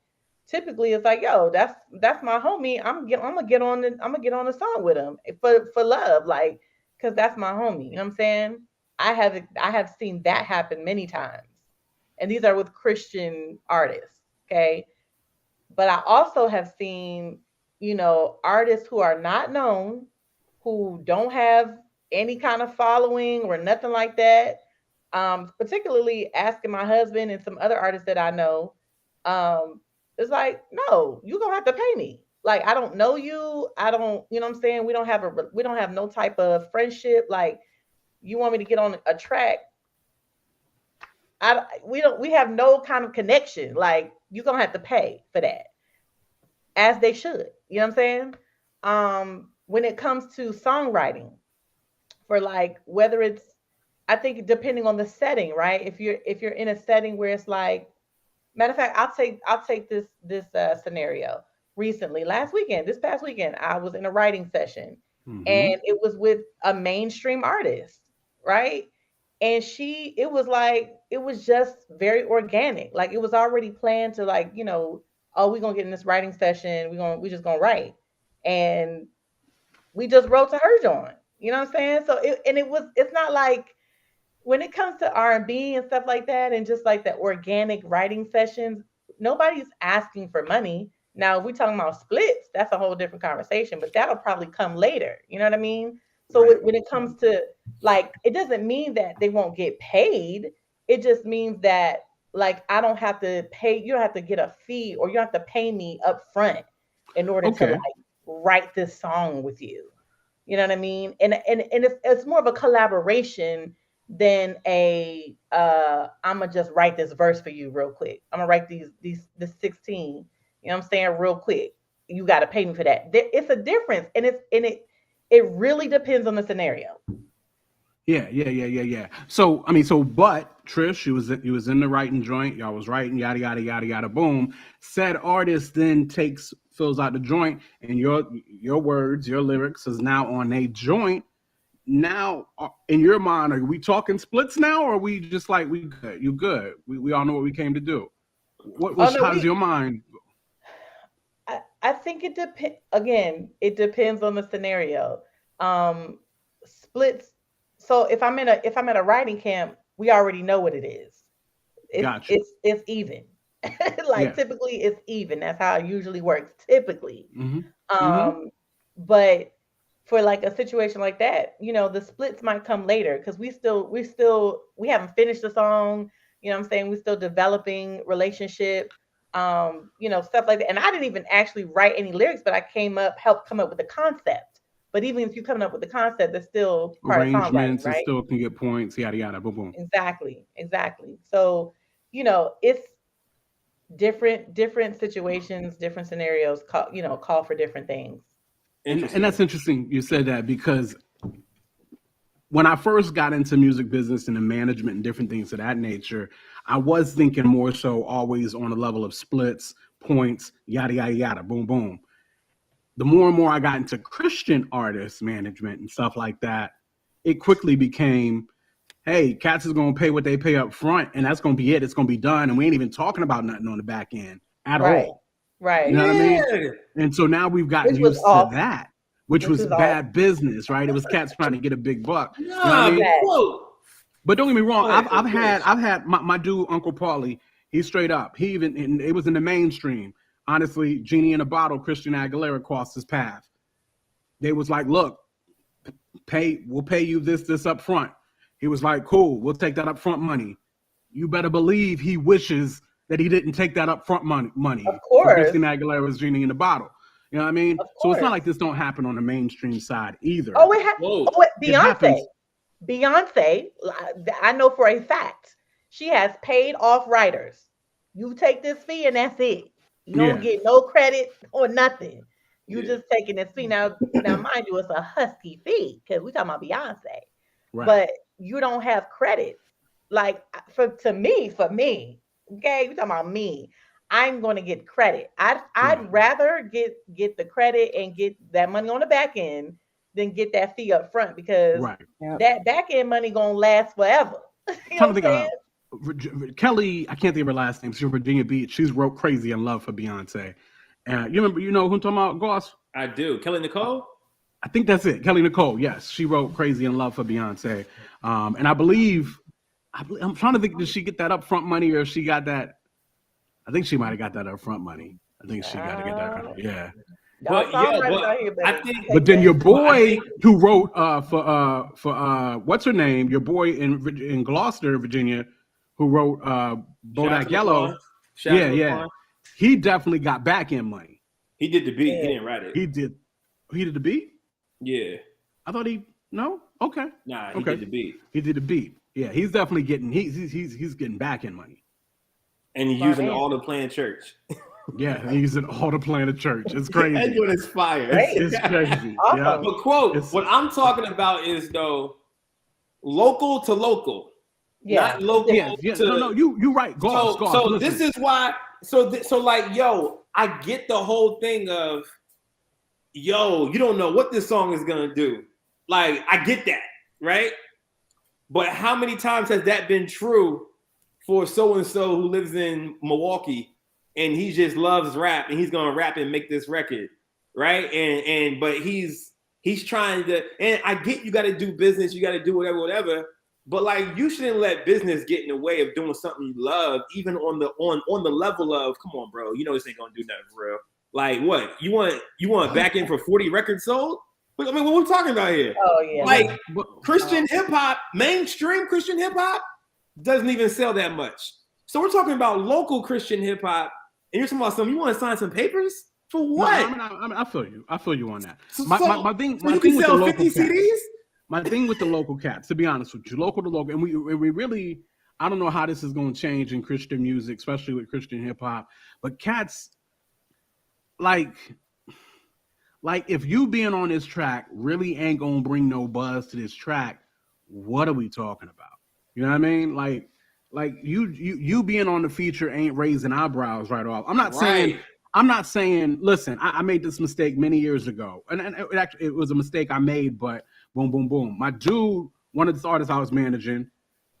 typically it's like, that's my homie. I'm gonna get on the song with him for love, like, because that's my homie. You know what I'm saying? I have seen that happen many times, and these are with Christian artists. Okay, but I also have seen artists who are not known, who don't have any kind of following or nothing like that. Particularly asking my husband and some other artists that I know. It's like, no, you're gonna have to pay me. Like, I don't know you. I don't, you know what I'm saying? We don't have no type of friendship. Like, you want me to get on a track? We have no kind of connection. Like, you're gonna have to pay for that. As they should. You know what I'm saying? When it comes to songwriting, for like whether it's, I think depending on the setting, right? If you're in a setting where it's like, matter of fact, I'll take this scenario. Recently, this past weekend, I was in a writing session, and it was with a mainstream artist, right? And it was just very organic. Like, it was already planned to, like, oh, we're gonna get in this writing session. We just gonna write, and we just wrote to her joint. You know what I'm saying? So it's not like, when it comes to R&B and stuff like that, and just like the organic writing sessions, nobody's asking for money. Now, if we're talking about splits, that's a whole different conversation, but that'll probably come later. You know what I mean? So when it comes to, like, it doesn't mean that they won't get paid. It just means that, like, I don't have to pay. You don't have to get a fee, or you don't have to pay me up front in order to, like, write this song with you. You know what I mean? And it's more of a collaboration than I'm gonna just write this verse for you real quick. I'm gonna write this 16. You know what I'm saying? Real quick. You got to pay me for that. It's a difference, and it really depends on the scenario. Yeah. So but Trish, you was in the writing joint. Y'all was writing, yada yada yada yada. Boom. Said artist then fills out the joint, and your words, your lyrics is now on a joint. Now, in your mind, are we talking splits now, or are we just like, we good? You good? We all know what we came to do. How does your mind? I think it depends. Again, it depends on the scenario. Splits. So if I'm at a writing camp, we already know what it is. Gotcha. It's even. Typically it's even. That's how it usually works. Typically. But for like a situation like that, the splits might come later, because we haven't finished the song. You know what I'm saying? We're still developing relationship, stuff like that. And I didn't even actually write any lyrics, but I helped come up with the concept. But even if you come up with the concept, that's still part of songwriting, right? Still can get points, yada yada, boom boom. Exactly. So, different situations, different scenarios call for different things. And that's interesting you said that, because when I first got into music business and the management and different things of that nature, I was thinking more so always on a level of splits, points, yada, yada, yada, boom, boom. The more and more I got into Christian artist management and stuff like that, it quickly became, hey, cats is going to pay what they pay up front, and that's going to be it. It's going to be done, and we ain't even talking about nothing on the back end at all. Right. You know what I mean? And so now we've gotten used to that, which was bad business, right? It was cats trying to get a big buck. You know what I mean? But don't get me wrong. I've had my dude, Uncle Paulie, he's straight up. It was in the mainstream. Honestly, Genie in a Bottle, Christian Aguilera crossed his path. They was like, look, we'll pay you this up front. He was like, cool, we'll take that up front money. You better believe he wishes that he didn't take that up front money. Of course. Christian Aguilera's Genie in the Bottle. You know what I mean? So it's not like this don't happen on the mainstream side either. Beyonce, I know for a fact, she has paid off writers. You take this fee and that's it. You don't get no credit or nothing. You just taking this fee. Now, mind you, it's a husky fee because we talking about Beyonce. Right. But you don't have credit. Like for me, okay, we talking about me. I'm going to get credit. I'd rather get the credit and get that money on the back end than get that fee up front, because that back end money gonna last forever. You know what I'm saying? Kelly, I can't think of her last name. She's from Virginia Beach. She's wrote "Crazy in Love" for Beyonce. You know who I'm talking about, Goss? I do. Kelly Nicole? I think that's it. Kelly Nicole. Yes, she wrote "Crazy in Love" for Beyonce. And I believe, I'm trying to think, did she get that upfront money, or she got that? I think she might have got that upfront money. I think she got to get that. Yeah. But then your boy who wrote for what's her name? Your boy in Gloucester, Virginia, who wrote Bodak Yellow. He definitely got back end money. He did the beat. He didn't write it. He did the beat? Yeah. I thought no? Okay. Nah, he did the beat. He did the beat. Yeah, he's definitely getting he's getting back end money. And he's using all to play in church. Yeah, he's using all to play in the church. It's crazy. That dude is fire. It's crazy. Awesome. Yeah. But quote, what I'm talking about is though local to local. Yeah. Not local to no, you're right. So this is why so like I get the whole thing of you don't know what this song is gonna do. Like I get that, right? But how many times has that been true for so-and-so who lives in Milwaukee and he just loves rap and he's gonna rap and make this record, right? But he's trying to, and I get you gotta do business, you gotta do whatever, but like you shouldn't let business get in the way of doing something you love, even on the level of, come on, bro, you know this ain't gonna do nothing for real. Like what? You want back in for 40 records sold? I mean, what are we talking about here? Oh yeah. Like Christian hip hop, mainstream Christian hip hop doesn't even sell that much. So we're talking about local Christian hip hop, and you're talking about something. You want to sign some papers for what? No, I feel you. I feel you on that. My thing with the local 50 CDs. My thing with the local cats, to be honest with you, local to local, and we really, I don't know how this is going to change in Christian music, especially with Christian hip hop, but cats, like if you being on this track really ain't gonna bring no buzz to this track, what are we talking about? You know what I mean? Like you being on the feature ain't raising eyebrows right off. I'm not saying. Listen, I made this mistake many years ago, and it was a mistake I made. But boom, boom, boom. My dude, one of the artists I was managing,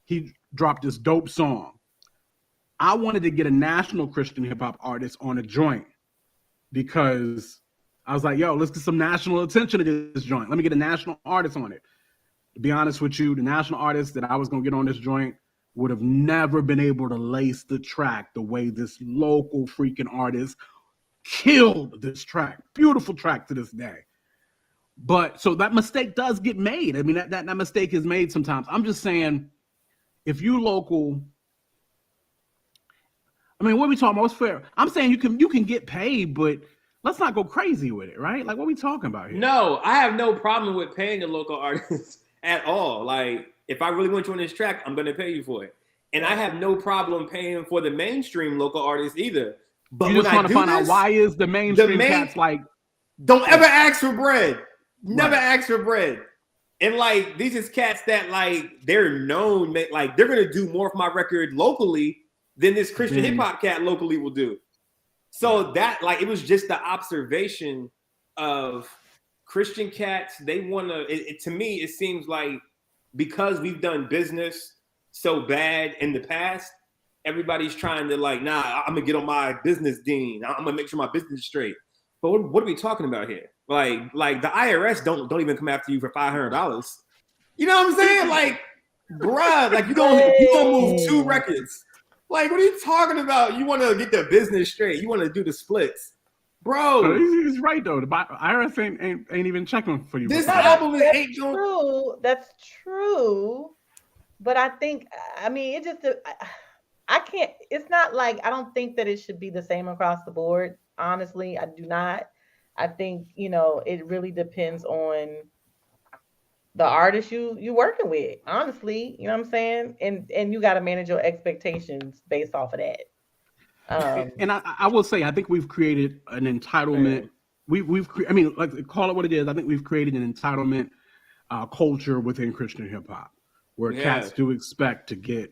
he dropped this dope song. I wanted to get a national Christian hip hop artist on a joint because I was like, let's get some national attention to this joint. Let me get a national artist on it. To be honest with you, the national artist that I was going to get on this joint would have never been able to lace the track the way this local freaking artist killed this track. Beautiful track to this day. But so that mistake does get made. I mean, that mistake is made sometimes. I'm just saying, if you local, I mean, what are we talking about? What's fair? I'm saying you can get paid, but let's not go crazy with it, right? Like, what are we talking about here? No, I have no problem with paying a local artist at all. Like, if I really want you on this track, I'm going to pay you for it. And I have no problem paying for the mainstream local artists either. But you just want to find out why is the mainstream cats like don't ever ask for bread. Never ask for bread. And like these is cats that like they're known, like they're gonna do more for my record locally than this Christian hip hop cat locally will do. So that like it was just the observation of Christian cats. They wanna to me, it seems like because we've done business so bad in the past, everybody's trying to like, nah, I'm gonna get on my business dean. I'm gonna make sure my business is straight. But what are we talking about here? Like the IRS don't even come after you for $500. You know what I'm saying? Like, bruh, like you gonna move 2 records. Like, what are you talking about? You want to get the business straight. You want to do the splits, bro. He's right though. The IRS ain't even checking for you. This album is true. That's true. But I think, I mean, it just, I can't. It's not like I don't think that it should be the same across the board. Honestly, I do not. I think, you know, it really depends on the artist you working with, honestly, you know what I'm saying? And you got to manage your expectations based off of that. And I will say, I think we've created an entitlement. I mean, like call it what it is. I think we've created an entitlement culture within Christian hip hop where cats do expect to get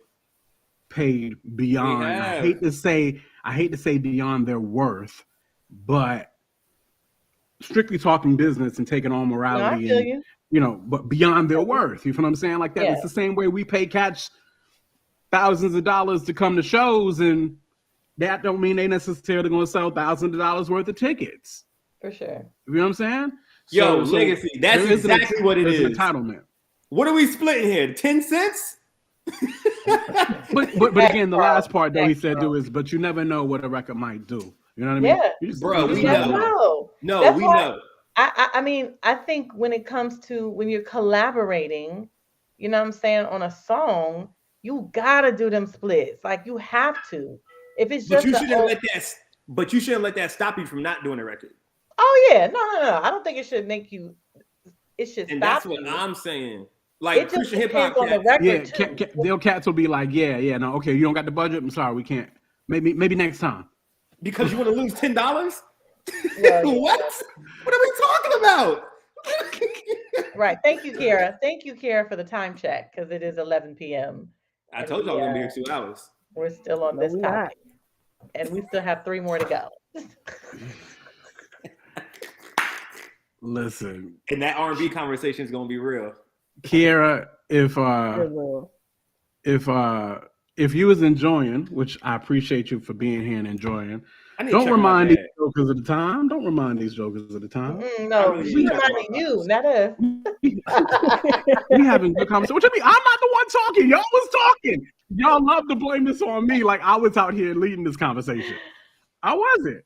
paid beyond. I hate to say beyond their worth, but strictly talking business and taking on morality and you know, but beyond their worth. You feel what I'm saying? Like that. It's the same way we pay cats thousands of dollars to come to shows, and that don't mean they necessarily going to sell thousands of dollars worth of tickets. For sure. You know what I'm saying? Yo, Legacy. That's exactly what it is. Entitlement. What are we splitting here? 10 cents? but again, the last part that he said is, but you never know what a record might do. You know what I mean? Yeah. Bro, we know. No, we know. I mean, I think when it comes to when you're collaborating, you know what I'm saying, on a song, you gotta do them splits. Like you have to. If it's just you shouldn't let that stop you from not doing a record. Oh yeah, no. I don't think it should make you. It should and stop. That's what you. I'm saying. Like Christian hip hop their cats will be like, no, okay, you don't got the budget. I'm sorry, we can't. Maybe next time. Because you want to lose $10? What? What are we talking about? Right. Thank you, Kara. Thank you, Kara, for the time check because it is 11 p.m. I told y'all we're gonna be here 2 hours. We're still on this topic, and we still have 3 more to go. Listen, and that R&B conversation is gonna be real. Kiera, if you was enjoying, which I appreciate you for being here and enjoing, don't remind these jokers of the time. Don't remind these jokers of the time. No, we reminding you, not us. We having good conversation. Which I mean, I'm not the one talking. Y'all was talking. Y'all love to blame this on me, like I was out here leading this conversation. I wasn't.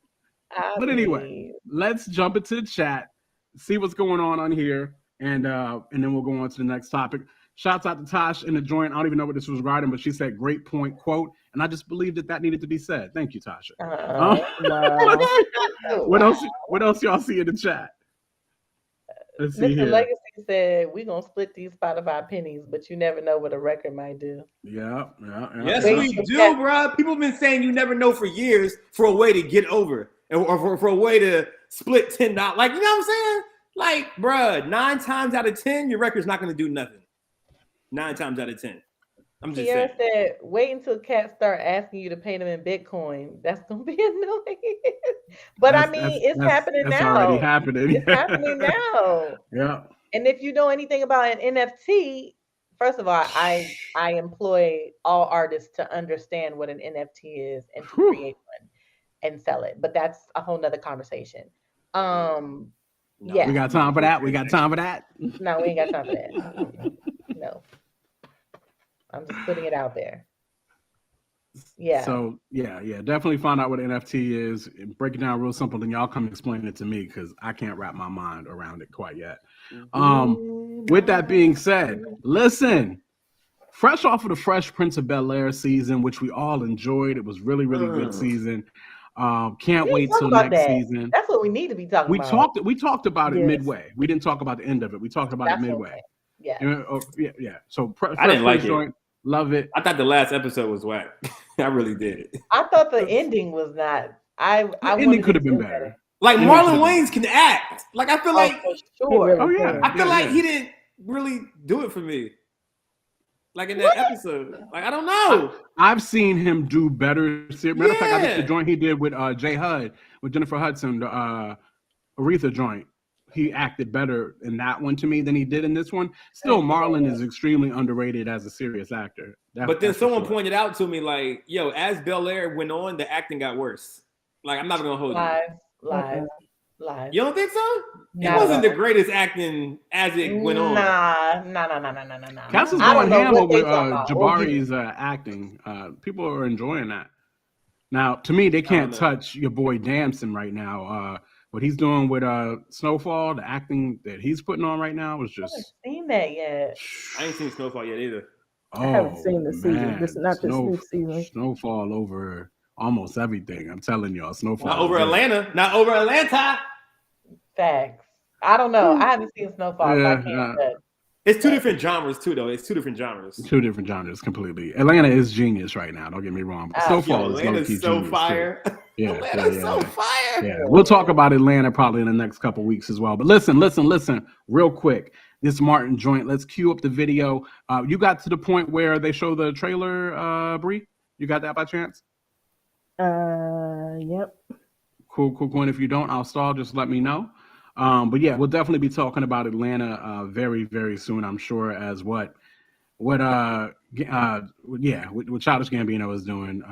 But anyway, let's jump into the chat, see what's going on here, and then we'll go on to the next topic. Shouts out to Tosh in the joint. I don't even know what this was regarding, but she said, "Great point, quote," and I just believed that needed to be said. Thank you, Tasha. What else? What else y'all see in the chat? Let's see here. Mr. Legacy said, "We're gonna split these Spotify pennies, but you never know what a record might do." Yeah. Yes, we do, bro. People have been saying you never know for years for a way to get over or for a way to split $10. Like, you know what I'm saying? Like, bro, 9 times out of 10, your record's not gonna do nothing. 9 times out of 10. I'm just saying. Said, wait until cats start asking you to pay them in Bitcoin. That's gonna be annoying. But it's happening now. It's already happening. It's happening now. Yeah. And if you know anything about an NFT, first of all, I employ all artists to understand what an NFT is and to create one and sell it. But that's a whole nother conversation. We got time for that. No, we ain't got time for that. No. I'm just putting it out there. Yeah. So definitely find out what an NFT is. Break it down real simple, then y'all come explain it to me because I can't wrap my mind around it quite yet. With that being said, listen, fresh off of the Fresh Prince of Bel-Air season, which we all enjoyed. It was really, really good season. Can't wait till next season. That's what we need to be talking about. We talked about it midway. We didn't talk about the end of it. We talked about it midway. Okay. Yeah. Yeah. So I didn't like it. Love it. I thought the last episode was whack. I really did. I thought the ending was not. The ending could have been better. Like Marlon Wayans can act. Like I feel like for sure. Oh yeah. I feel like he didn't really do it for me. Like in that episode. Like I don't know. I've seen him do better. Matter of fact, I think the joint he did with Jay Hud, with Jennifer Hudson, the Aretha joint, he acted better in that one to me than he did in this one. Still, Marlon is extremely underrated as a serious actor. But then someone pointed out to me, like, yo, as Bel Air went on, the acting got worse. Like, I'm not gonna hold Live. You don't think so? It wasn't the greatest acting as it went on. Nah. Castle's going ham over Jabari's acting. People are enjoying that. Now, to me, they can't touch your boy Damson right now. What he's doing with Snowfall, the acting that he's putting on right now is just. I haven't seen that yet. I ain't seen Snowfall yet either. I haven't seen the season. This is not this new season. Snowfall over almost everything. I'm telling y'all, Snowfall. Not over Atlanta. Not over Atlanta. Facts. I don't know. I haven't seen Snowfall. So I can't judge. It's two different genres too, though. It's two different genres. Two different genres completely. Atlanta is genius right now. Don't get me wrong. But Snowfall is low-key so genius fire. Too. Yeah, Atlanta's so fire. Yeah, we'll talk about Atlanta probably in the next couple weeks as well. But listen, real quick. This Martin joint. Let's cue up the video. You got to the point where they show the trailer, Bree? You got that by chance? Yep. Cool. And if you don't, I'll stall. Just let me know. But yeah, we'll definitely be talking about Atlanta very, very soon. I'm sure as what Childish Gambino is doing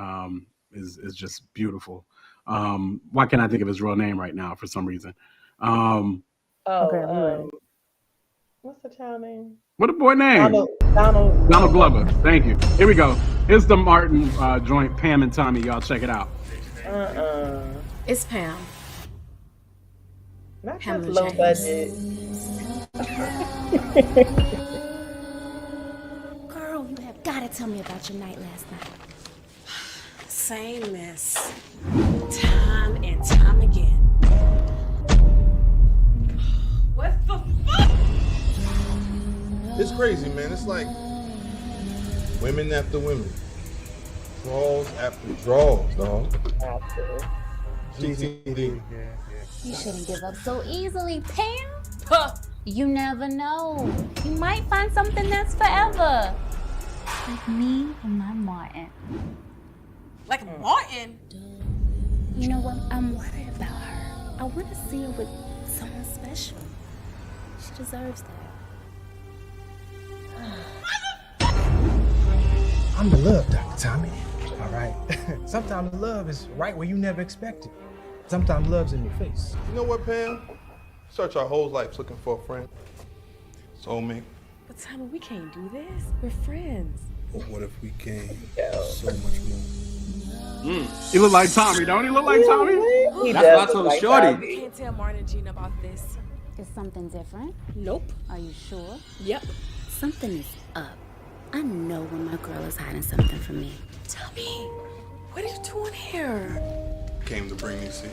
is just beautiful. Why can't I think of his real name right now for some reason? What's the child name? What a boy name? Donald Glover. Thank you. Here we go. Here's the Martin joint, Pam and Tommy. Y'all check it out. It's Pam. Not just low budget. Girl, you have got to tell me about your night last night. Same mess. Time and time again. What the fuck? It's crazy, man. It's like women after women. Draws after draws, dog. GTD. You shouldn't give up so easily, Pam. Huh. You never know. You might find something that's forever. Like me and my Martin. Like Martin? You know what? I'm worried about her. I want to see her with someone special. She deserves that. I'm the love doctor, Tommy. All right. Sometimes love is right where you never expect it. Sometimes love's in your face. You know what, Pam? Search our whole life looking for a friend. Soulmate. But Tommy, we can't do this. We're friends. But what if we came so much more? He look like Tommy, don't he? Look like Tommy? That's what I told Shorty. You can't tell Martin and Gina about this. Is something different? Nope. Are you sure? Yep. Something is up. I know when my girl is hiding something from me. Tommy, what are you doing here? Came to bring you see.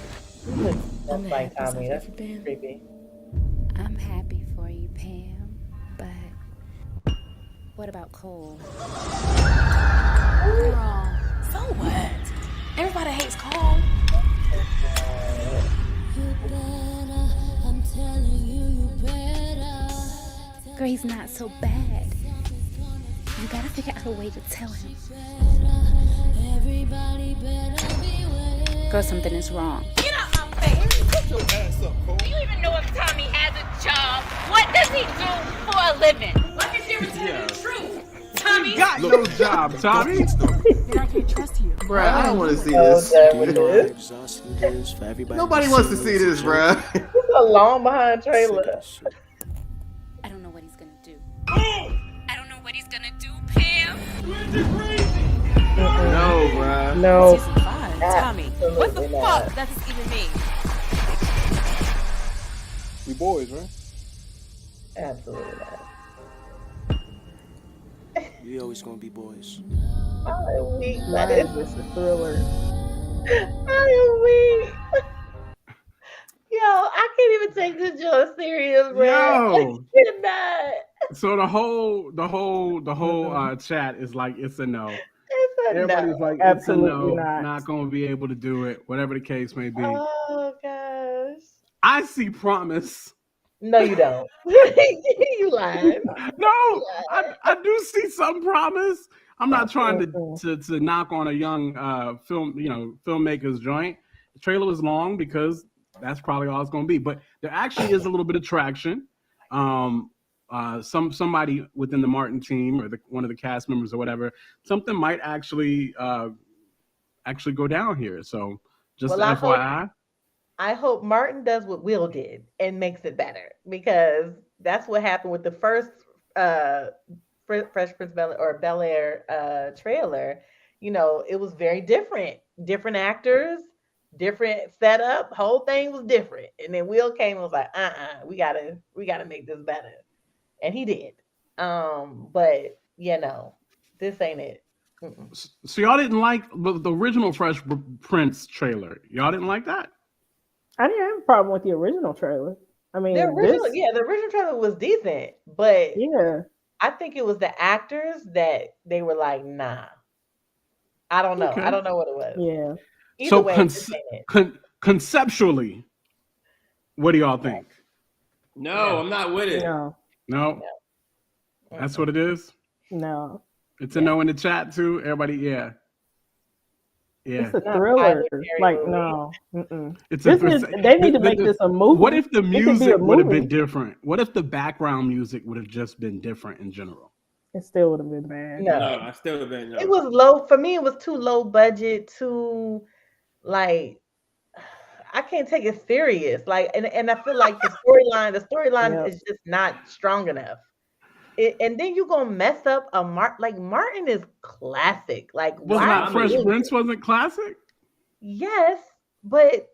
That's like Tommy. That's creepy. I'm happy for you, Pam. But what about Cole? Girl, so what? Everybody hates Cole. Girl, he's not so bad. You gotta figure out a way to tell him. Girl, something is wrong. Get out my face. Put your ass up, Cole. Do you even know if Tommy has a job? What does he do for a living? Like if you were telling me the truth. Tommy. Got no job, Tommy. Then I can't trust you. Bruh, I don't want to see this. Nobody wants to see this, bruh. It's a long behind trailer. I don't know what he's gonna do. I don't know what he's gonna do, Pam. No, bruh. No. Season 5, Tommy. What the fuck does this even mean? We boys, right? Absolutely not. We always gonna be boys. I am weak. Why is this a thriller? I am weak. Yo, I can't even take this joke serious, bro. Yo. I cannot. So the whole chat is like, it's a no. Everybody's like, absolutely it's a no, not. not going to be able to do it, whatever the case may be. Oh gosh. I see promise. No, you don't. You lying. No, I do see some promise. I'm not trying to knock on a young filmmaker's joint. The trailer was long because that's probably all it's going to be. But there actually is a little bit of traction. Somebody within the Martin team or one of the cast members or whatever, something might actually go down here. So just FYI. I hope Martin does what Will did and makes it better, because that's what happened with the first Fresh Prince Bel-Air trailer. You know, it was very different actors, different setup, whole thing was different. And then Will came and was like, we gotta make this better. And he did. But this ain't it. Mm-mm. So y'all didn't like the original Fresh Prince trailer? Y'all didn't like that? I didn't have a problem with the original trailer. I mean, the original trailer was decent, but I think it was the actors that they were like, nah. I don't know. Okay. I don't know what it was. Yeah. Either way, conceptually, what do y'all think? No, I'm not with it. No. That's what it is? No. It's a no in the chat too. Everybody, yeah. It's a thriller. Like, no. They need to make this a movie. What if the music would have been different? What if the background music would have just been different in general? It still would have been bad. No, I still would have been. No. It was low for me. It was too low budget. Too like I can't take it serious. Like, and I feel like the storyline is just not strong enough. And then you're gonna mess up a Martin is classic. Like, was not Fresh Prince wasn't classic? Yes, but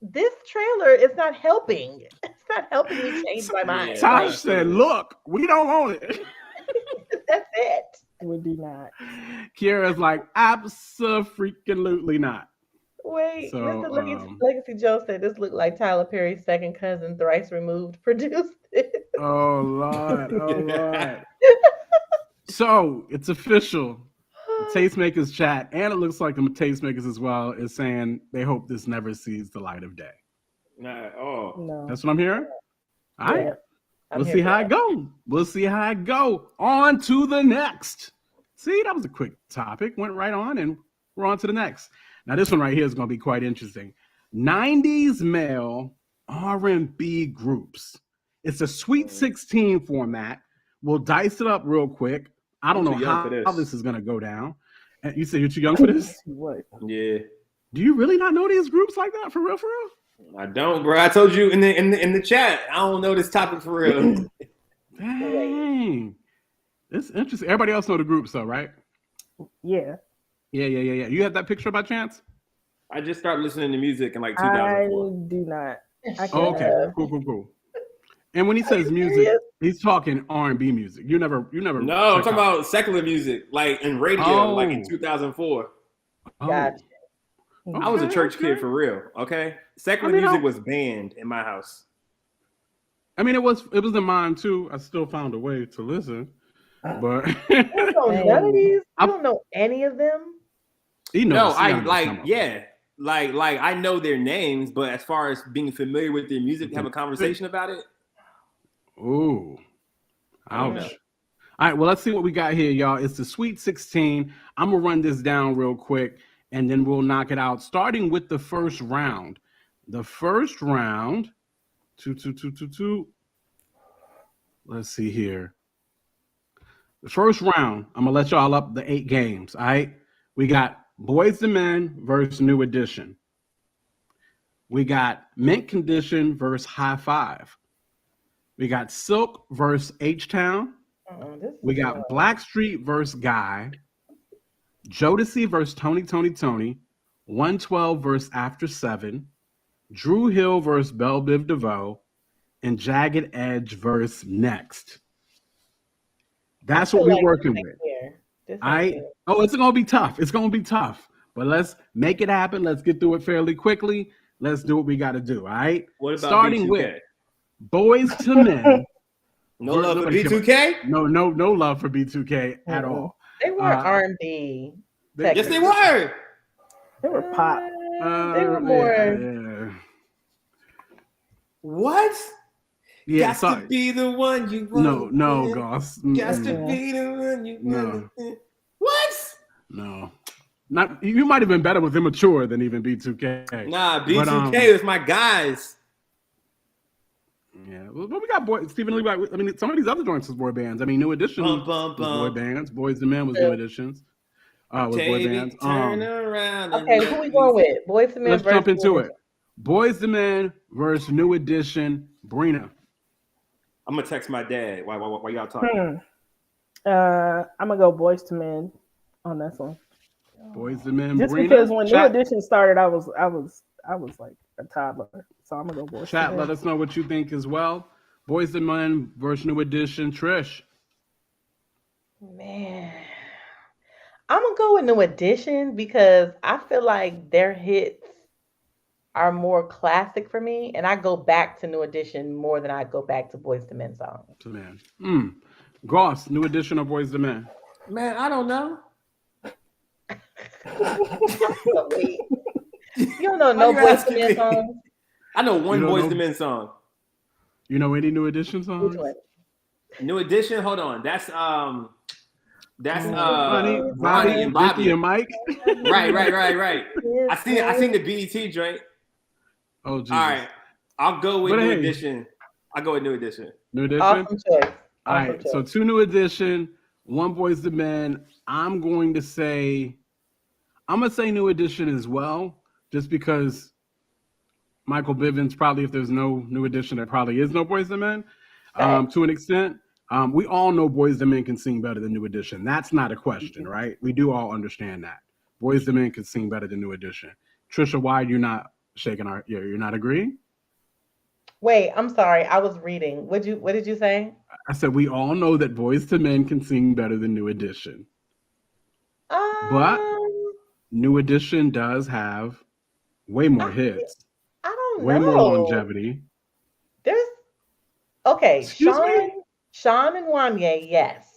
this trailer is not helping. It's not helping me change my mind. Tosh said, "Look, we don't own it." That's it. We do not. Kiera's like, absolutely not. Wait, Mr. Legacy Joe said this looked like Tyler Perry's second cousin, thrice removed, produced it. Oh Lord. So it's official. The Tastemakers chat, and it looks like the Tastemakers as well, is saying they hope this never sees the light of day. No. That's what I'm hearing. All right. Yeah. We'll see how it go. We'll see how it go. On to the next. See, that was a quick topic. Went right on, and we're on to the next. Now, this one right here is going to be quite interesting. 90s male R&B groups. It's a Sweet 16 format. We'll dice it up real quick. I don't know how this is going to go down. And you say you're too young for this? What? Yeah. Do you really not know these groups like that? For real, for real? I don't, bro. I told you in the chat. I don't know this topic for real. Dang. It's interesting. Everybody else know the groups though, right? Yeah. Yeah. You have that picture by chance? I just started listening to music in like 2004. I do not. Okay. Cool. And when he says music, he's talking R&B music. You never. No, I'm talking about secular music, like in radio, like in 2004. Gotcha. I was a church kid for real. Okay, secular music was banned in my house. I mean, it was in mine too. I still found a way to listen, but you don't know none of these. You don't know any of them. I know their names, but as far as being familiar with their music, have a conversation about it. Ooh, ouch. All right, well, let's see what we got here, y'all. It's the Sweet 16. I'm gonna run this down real quick, and then we'll knock it out. Starting with the first round. The first round, two. Let's see here. The first round, I'm gonna let y'all up the 8 games. All right, we got Boys II Men versus New Edition. We got Mint Condition versus High Five. We got Silk versus H-Town. We got Blackstreet versus Guy. Jodeci versus Tony. 112 versus After 7. Drew Hill versus Belle Biv DeVoe. And Jagged Edge versus Next. That's what we're working with. It's going to be tough. It's going to be tough. But let's make it happen. Let's get through it fairly quickly. Let's do what we got to do, all right? What about starting B2K? with Boys II Men No love for B2K? No love for B2K at all. They were R&B. Yes, they were. They were pop. They were more. Yeah. What? Yeah, got to be the one you want. No, Goss. Got to be the one you want. What? No. Not you might have been better with Immature than even B2K. Nah, B2K is my guys. Yeah, well, we got Stephen Lee. I mean, some of these other joints was boy bands. I mean, New Edition was boy bands. Boys to Men was New Editions. Was boy bands. Turn around. Okay, who we going with? Boys to Men. Let's jump into it. Boys to Men versus New Edition. Brina. I'm gonna text my dad. Why y'all talking? I'm gonna go Boys to Men on this one. Boys to Men. Just Brina. because when New Edition started, I was like a toddler, so I'm gonna go Boys to Men. Let us know what you think as well. Boys to Men versus New Edition. Trish. Man, I'm gonna go with New Edition because I feel like their hits are more classic for me, and I go back to New Edition more than I go back to Boys to Men songs. To Men. Goss, New Edition or Boys to Men? Man, I don't know. You don't know no Boys to Men songs? I know one Boys to Men song. You know any New Edition songs? Which one? New Edition, hold on. That's Ronnie and Bobby Vicky and Mike. Right. I seen the BET joint. Oh, Jesus. All right, I'll go with New Edition. I'll go with New Edition. New Edition. Awesome choice. All right, so 2 New Edition, 1 Boys to Men. I'm gonna say New Edition as well, just because Michael Bivins probably, if there's no New Edition, there probably is no Boys to Men. To an extent, we all know Boys to Men can sing better than New Edition. That's not a question, right? We do all understand that Boys to Men can sing better than New Edition. Trisha, why are you not shaking you're not agreeing? Wait, I'm sorry. I was reading. What did you say? I said we all know that Boys to Men can sing better than New Edition. But New Edition does have way more hits. I don't know. Way more longevity. There's Sean and Wanye, yes.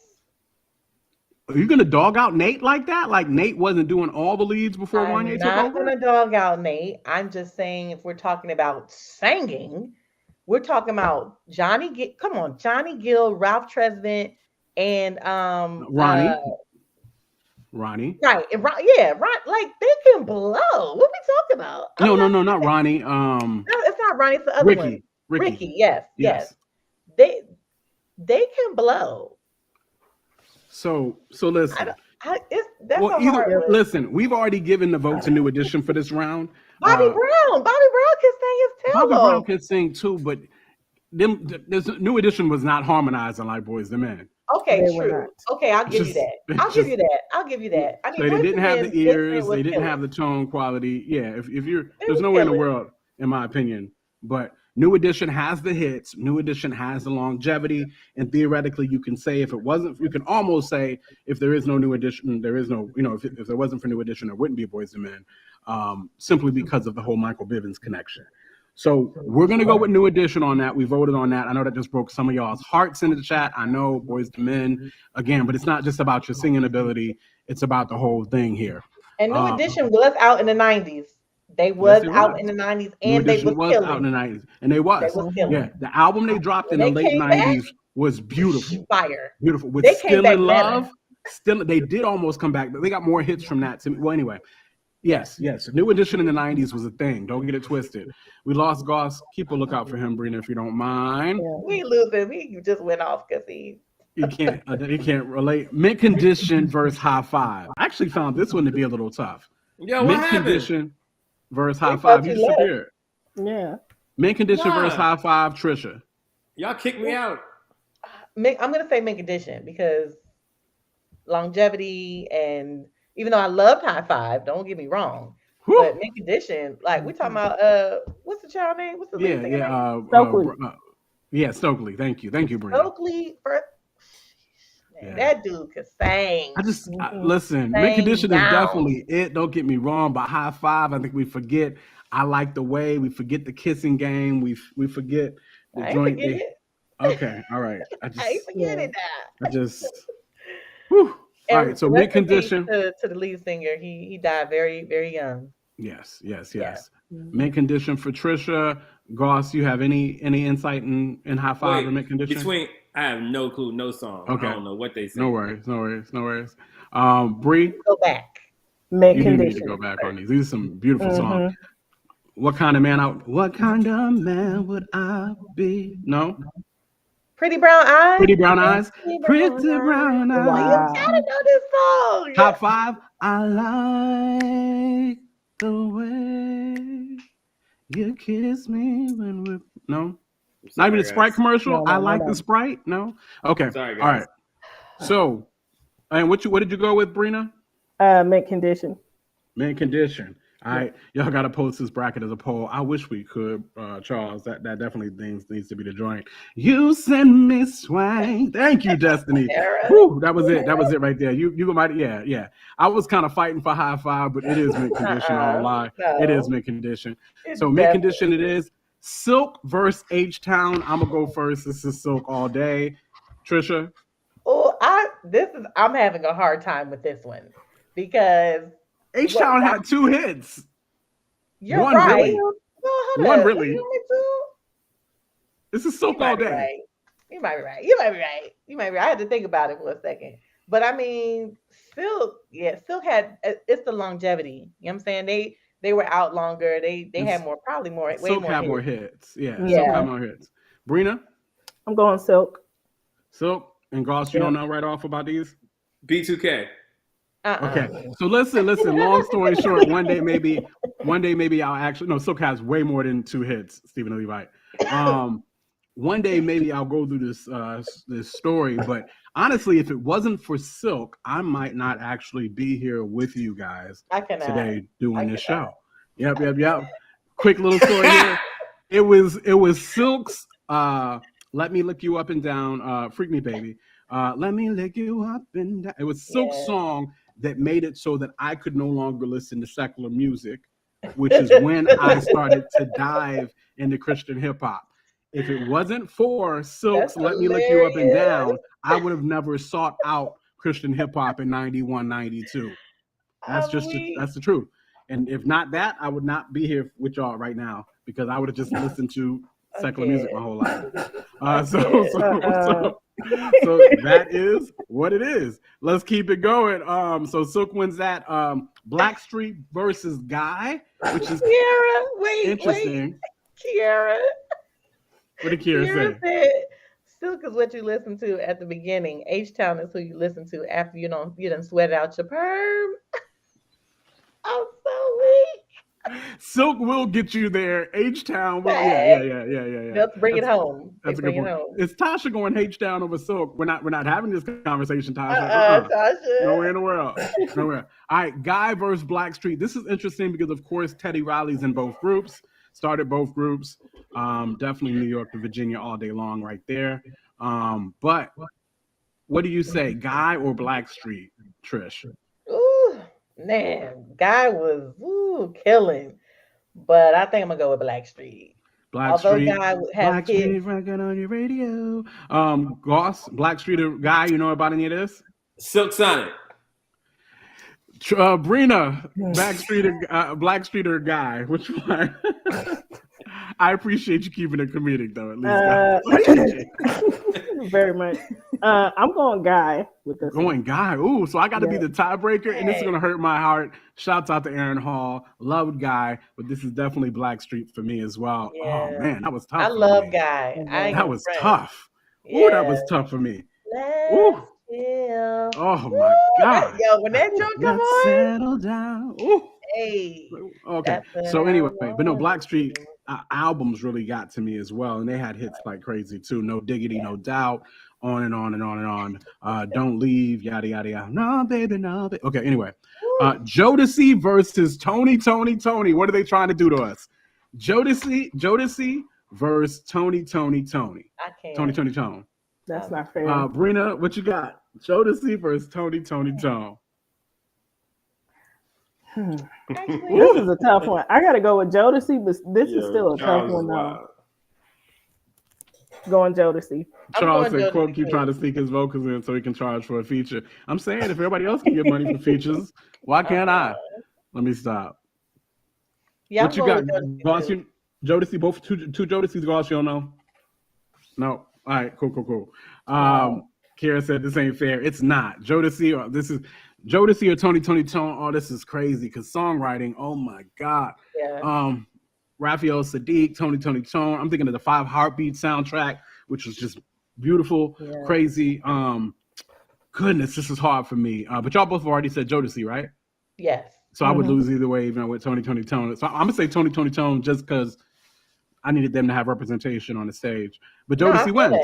Are you gonna dog out Nate like that? Like Nate wasn't doing all the leads before Wanye took over? I'm not gonna dog out Nate. I'm just saying if we're talking about singing, we're talking about Johnny Gill, Ralph Tresvant, and Ronnie. Right. Yeah, right. Like they can blow. What we talking about? No, not Ronnie. No, it's not Ronnie, it's the other one. Ricky, yes. They can blow. So listen. Listen, we've already given the vote to New Edition for this round. Bobby Brown can sing his tail Bobby off. Brown can sing too, but this New Edition was not harmonizing like Boys to Men. Okay, true. Okay, I'll give you that. I'll give you that. I mean, they didn't have the ears, they didn't have the tone quality. Yeah, if you're there's no way in the world, in my opinion. But New Edition has the hits, New Edition has the longevity, and theoretically you can say if it wasn't, you can almost say if there is no New Edition, there is no, if there wasn't for New Edition, there wouldn't be Boys to Men, simply because of the whole Michael Bivins connection. So we're going to go with New Edition on that. We voted on that. I know that just broke some of y'all's hearts in the chat. I know Boys to Men, again, but it's not just about your singing ability. It's about the whole thing here. And New Edition was out in the 90s. They was out in the 90s, and they was killing. Out in the 90s, and they was. Yeah, the album they dropped in the late 90s was beautiful. Fire. Beautiful. With Still in Love, they did almost come back, but they got more hits from that. Well, anyway. Yes. New Edition in the 90s was a thing. Don't get it twisted. We lost Goss. Keep a lookout for him, Brina, if you don't mind. Yeah. We losing. He just went off because he can't relate. Mint Condition versus High Five. I actually found this one to be a little tough. Yeah, Mint Condition versus High Five. You disappeared. Yeah. Mint Condition versus High Five. Trisha. Y'all kicked me out. I'm gonna say Mint Condition because longevity, and even though I loved High Five, don't get me wrong, but Mint Condition, like we talking about what's the child name? What's the lead singer name? Stokely. Stokely. Thank you, Brina. Stokely that dude could sing. Listen, Mint Condition is definitely it. Don't get me wrong, but High Five, I think we forget. I Like the Way. We forget the kissing game. We forget the joint. Okay, all right. I ain't forgetting that. I just. Whew. All right, so rest mint in peace condition. to the lead singer. He died very, very young. Yes. Yeah. Mint condition for Trisha. Goss, you have any insight in high five or mint condition? I have no clue, no song. Okay. I don't know what they say. No worries. Bree, go back. Mint you condition. do need to go back on these. These are some beautiful songs. What kind of man would I be? No? Pretty Brown Eyes. Pretty Brown Eyes. Pretty Brown Eyes. Wow. You gotta know this song. Top 5. I like the way you kiss me when we're no. Not even a Sprite commercial. No, I like the Sprite. No. Okay. Sorry, guys. All right. So, and what did you go with, Brina? Mint condition. Mint condition. All right, y'all got to post this bracket as a poll. I wish we could, Charles. That definitely needs to be the joint. You send me swang. Thank you, Destiny. Whew, that was it. That was it right there. You might, yeah. I was kind of fighting for high five, but it is mint condition. I don't lie. No. It is mint condition. So mint condition it is. Silk versus H-Town. I'm gonna go first. This is Silk all day. Trisha. Oh, I'm having a hard time with this one because H-Town had 2 hits. You're One right. really. Well, One really. This is Silk all day. Right. You might be right. I had to think about it for a second. But I mean, Silk had it's the longevity. You know what I'm saying? They were out longer. They had more Silk had more hits. Yeah. Yeah. Silk had more hits. Brina? I'm going Silk. Silk and Goss, you don't know right off about these? B2K. Okay, so listen. Long story short, one day maybe I'll actually Silk has way more than 2 hits. Stephen Levi. One day maybe I'll go through this story, but honestly, if it wasn't for Silk, I might not actually be here with you guys today doing this show. Yep. Quick little story here. It was Silk's "Let Me Lick You Up and Down," "Freak Me Baby." Let me lick you up and down. It was Silk's song that made it so that I could no longer listen to secular music, which is when I started to dive into Christian hip hop. If it wasn't for Silk's "Let Me Lick You Up and Down," I would have never sought out Christian hip hop in 91, 92. That's the truth. And if not that, I would not be here with y'all right now because I would have just listened to secular music my whole life. So that is what it is. Let's keep it going. So Silk wins that. Blackstreet versus Guy, which is interesting. Kiara. What did Kiara say? Silk is what you listen to at the beginning. H-Town is who you listen to after you done sweat out your perm. I'm so weak. Silk will get you there. H-Town will. Yeah. Let's bring it home. That's a good point. Is Tasha going H-Town over Silk? We're not having this conversation, Tasha. Tasha. Nowhere in the world. Nowhere. All right, Guy versus Blackstreet. This is interesting because, of course, Teddy Riley's in both groups. Started both groups. Definitely New York to Virginia all day long right there. But what do you say, Guy or Blackstreet, Trish? Ooh, man, Guy was killing. But I think I'm gonna go with Blackstreet. Although Guy has kids. Rocking on your radio. Goss, Blackstreet or Guy, you know about any of this? Silk Sonic. Brina, Blackstreet or Guy? Which one? I appreciate you keeping it comedic, though. At least, very much. I'm going Guy with this. Going Guy. Ooh, so I got to be the tiebreaker, and this is gonna hurt my heart. Shouts out to Aaron Hall, loved Guy, but this is definitely Blackstreet for me as well. Yeah. Oh man, that was tough. I love Guy. That was tough. Yeah. Ooh, that was tough for me. Ooh. Yeah. Oh my God! Yo, when that joke come on, settle down. Ooh. Hey. Okay. So anyway, but no, Blackstreet albums really got to me as well, and they had hits like crazy too. No Diggity, No Doubt, on and on and on and on. Don't Leave, yada yada yada. No baby, no baby. Okay. Anyway, Jodeci versus Tony. What are they trying to do to us? Jodeci versus Tony. I can't. Tony. That's not fair. Brina, what you got? Jodeci versus Tony. This is a tough one. I gotta go with Jodeci, but this is still a tough one though. Going Jodeci. Charles said, "Quote, keep trying to sneak his vocals in so he can charge for a feature." I'm saying, if everybody else can get money for features, why can't I? Let me stop. Yeah, what you got, Boss? Jodeci, both two Jodeci's, Boss. You don't know? No. All right. Cool. Kara said this ain't fair. It's not Jodeci. Or this is Jodeci or Tony Tone. Oh, this is crazy because songwriting. Oh my God. Yeah. Raphael Sadiq, Tony Tone. I'm thinking of the 5 Heartbeat soundtrack, which was just beautiful, crazy. Goodness, this is hard for me. But y'all both already said Jodeci, right? Yes. So I would lose either way, even with Tony Tone. So I'm gonna say Tony Tone just because I needed them to have representation on the stage. But Jodeci wins.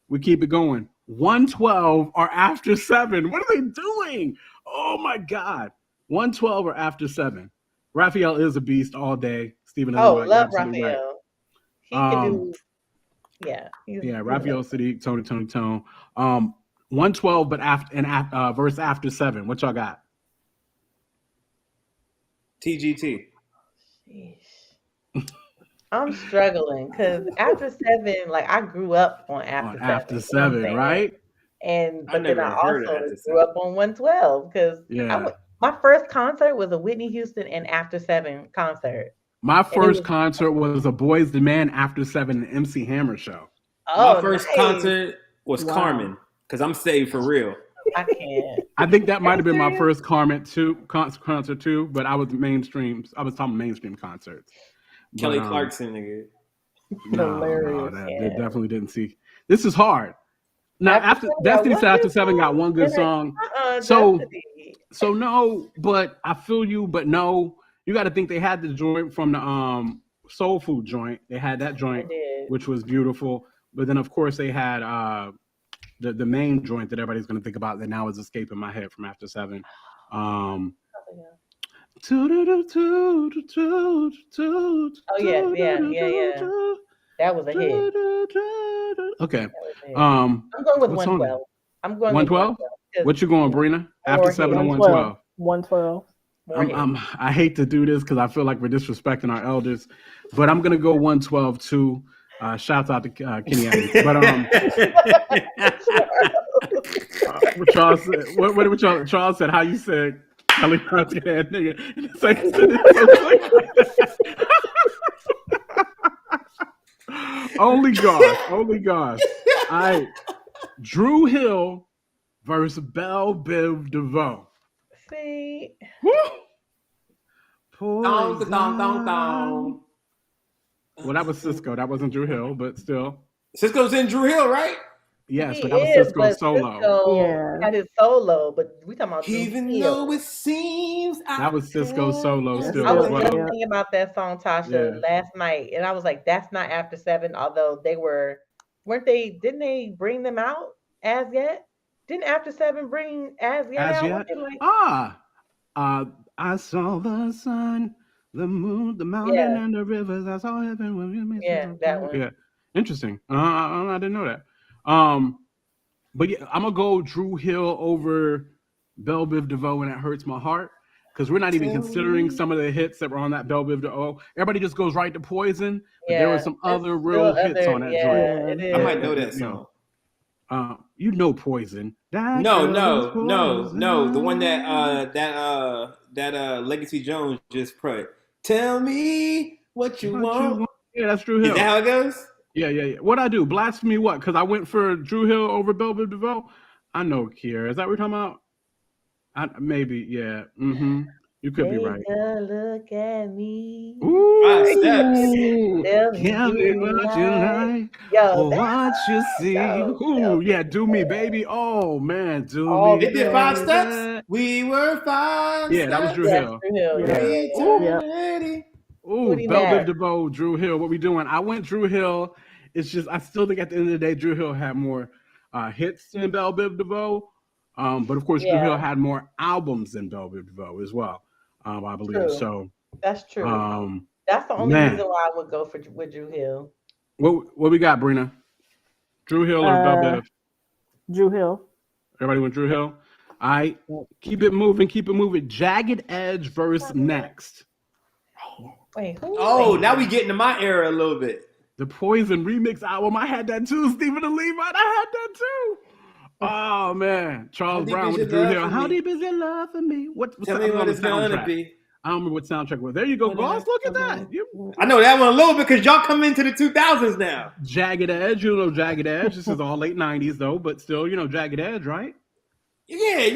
We keep it going. 112 or after 7. What are they doing? Oh my God. 112 or after 7. Raphael is a beast all day. Stephen. Love Raphael. Right. He can do. Yeah. Raphael Sadiq, Tony Tone. 112, but after verse after 7. What y'all got? TGT. I'm struggling because after 7, like I grew up on after 7, right? But then I also grew up on 112 because my first concert was a Whitney Houston and After 7 concert. My first concert was a Boys II Men After 7 MC Hammer show. Oh, my first concert was Carmen because I'm saved for real. I can't. I think that might have been my first concert too, but I was mainstream. I was talking mainstream concerts. Kelly Clarkson, nigga. No, they definitely didn't see. This is hard. Now, after Destiny After 7 got one good song. So no, but I feel you, but no. You got to think they had the joint from the Soul Food joint. They had that joint, which was beautiful. But then, of course, they had the main joint that everybody's going to think about that now is escaping my head from After 7. Oh yeah. That was a hit. Okay. I'm going with 112. I'm going 112. What you going, Brina? After 7 or 112? 112. I hate to do this because I feel like we're disrespecting our elders, but I'm gonna go 112 too. Shouts out to Kenny Adams. But Charles said, what Charles said? How you said Kelly Clarkson head nigga? Only gosh. All right, Drew Hill versus Belle Biv DeVoe. See. Well, that was Cisco. That wasn't Drew Hill, but still. Cisco's in Drew Hill, right? Yes, but that was Cisco's solo. Cisco had his solo, but we talking about Even though it seems that was Cisco's solo still. I was just thinking about that song, Tasha, last night, and I was like, that's not After 7, although they weren't they, didn't they bring them out as yet? Didn't After 7 bring as yet out? I saw the sun, the moon, the mountain, and the rivers. I saw heaven when we met. Yeah, that one. Yeah, interesting. I didn't know that. But yeah, I'm gonna go Drew Hill over Belle Biv DeVoe, and it hurts my heart because we're not even considering some of the hits that were on that Belle Biv DeVoe. Everybody just goes right to Poison. But there were some other real hits on that joint. I might know that song. You know Poison. No. The one that Legacy Jones just put. Tell me what you want. Yeah, that's Drew Hill. Is that how it goes? Yeah. What'd I do? Blasphemy what? Because I went for Drew Hill over Belle Biv DeVoe? I know, Kiera. Is that what we're talking about? Maybe, yeah. Mm-hmm. You could be right. Look at me. Ooh, 5 steps. Tell me what you like. Yo, what you see. Ooh, yeah, do me, baby. Oh, man, do me. It did 5 steps? We were 5 steps. That was Drew Hill. Ooh, Belle Biv DeVoe, Drew Hill. What we doing? I went Drew Hill. It's just, I still think at the end of the day, Drew Hill had more hits than Belle Biv DeVoe. But of course, Drew Hill had more albums than Belle Biv DeVoe as well. I believe. True. So that's true. That's the only reason why I would go with Drew Hill. What we got, Brina? Drew Hill or Belle Biv? Drew Hill. Everybody went Drew Hill. All right, keep it moving. Jagged Edge versus Next. Wait, who? Oh, now we get into my era a little bit. The Poison remix album. I had that too. Stephen and Levite. I had that too. Oh man, Charles Brown with Drew Hill. How deep is your love for me? Tell me what it's gonna be. I don't remember what soundtrack it was. There you go, Goss. Look at that. I know that one a little bit because y'all come into the 2000s now. Jagged Edge, you know Jagged Edge. This is all late 90s though, but still, you know Jagged Edge, right? Yeah.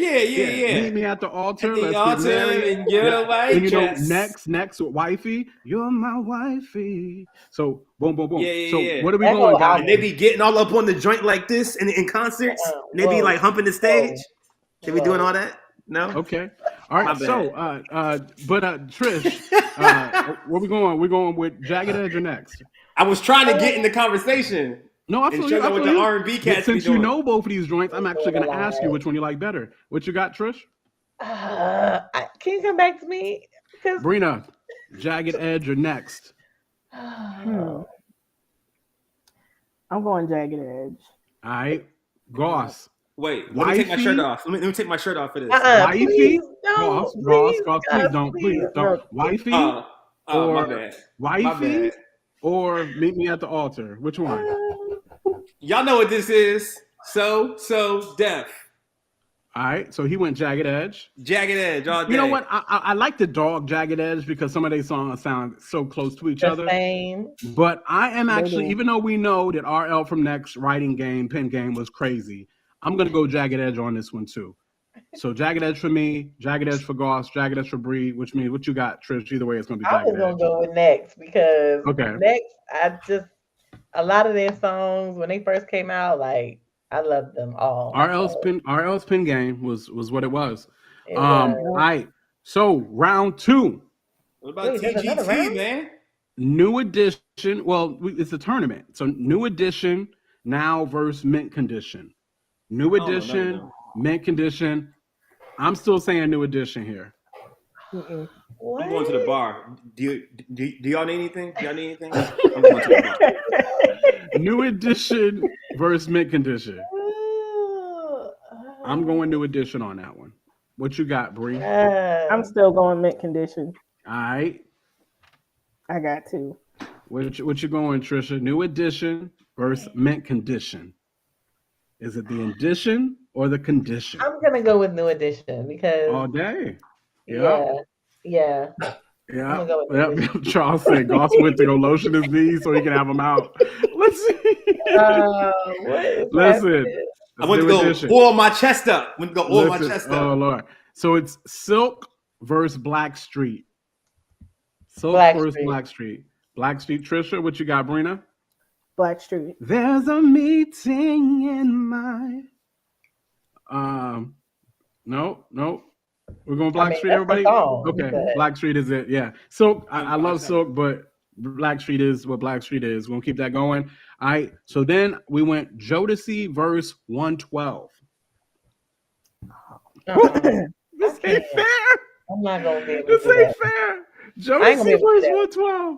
Meet me at the altar. At the Let's altar get married. and your white and you know, dress. next with wifey. You're my wifey. So boom. Yeah. So what are we going, guys? And they be getting all up on the joint like this in concerts. And they be like humping the stage. They be doing all that. No. Okay. All right. So, Trish, where we going? We're going with Jagged Edge or next? I was trying to get in the conversation. No, I feel you. What the R&B cats Since be doing. you know both of these joints, I'm actually going to ask you which one you like better. What you got, Trish? Can you come back to me? Brina, Jagged Edge or next? I'm going Jagged Edge. All right. Goss. Wait, let me take my shirt off. Let me take my shirt off for this. Wifey? Goss, please don't. Wifey? My or bad. Wifey? Or Meet Me at the Altar? Which one? Y'all know what this is. So deaf. All right, so he went Jagged Edge. Jagged Edge all day. You know what? I like the dog Jagged Edge because some of their songs sound so close to each other. Same. But I am actually, even though we know that RL from Next writing game, pen game was crazy, I'm going to go Jagged Edge on this one too. So Jagged Edge for me, Jagged Edge for Goss, Jagged Edge for Bree, which means what you got, Trish? Either way, it's going to be Jagged Edge. I was going to go with Next because Next, a lot of their songs, when they first came out, like, I loved them all. RL's pen game was what it was. All right. So round 2. What about TGT, man? New edition. Well, it's a tournament. So new edition now versus mint condition. New edition, mint condition. I'm still saying new edition here. I'm going to the bar. Do y'all need anything? I'm going to the bar. New edition versus mint condition. I'm going new edition on that one. What you got, Bree? I'm still going mint condition. All right. I got 2. What you going, Trisha? New edition versus mint condition. Is it the edition or the condition? I'm gonna go with new edition because all day. Yeah. Charles said Goss went to go lotion his knees so he can have them out. Let's see. Listen. I went to go oil my chest up. Oh, Lord. So it's Silk versus Black Street. Black Street. Black Street, Trisha, what you got, Brina? Black Street. There's a meeting in my... No. We're going Black Street, everybody? Okay, Black Street is it, yeah. Silk, I love Silk, but Black Street is what Black Street is. We're going to keep that going. All right, so then we went Jodeci verse 112. This ain't fair. I'm not going to be able This ain't fair. Jodeci verse 112.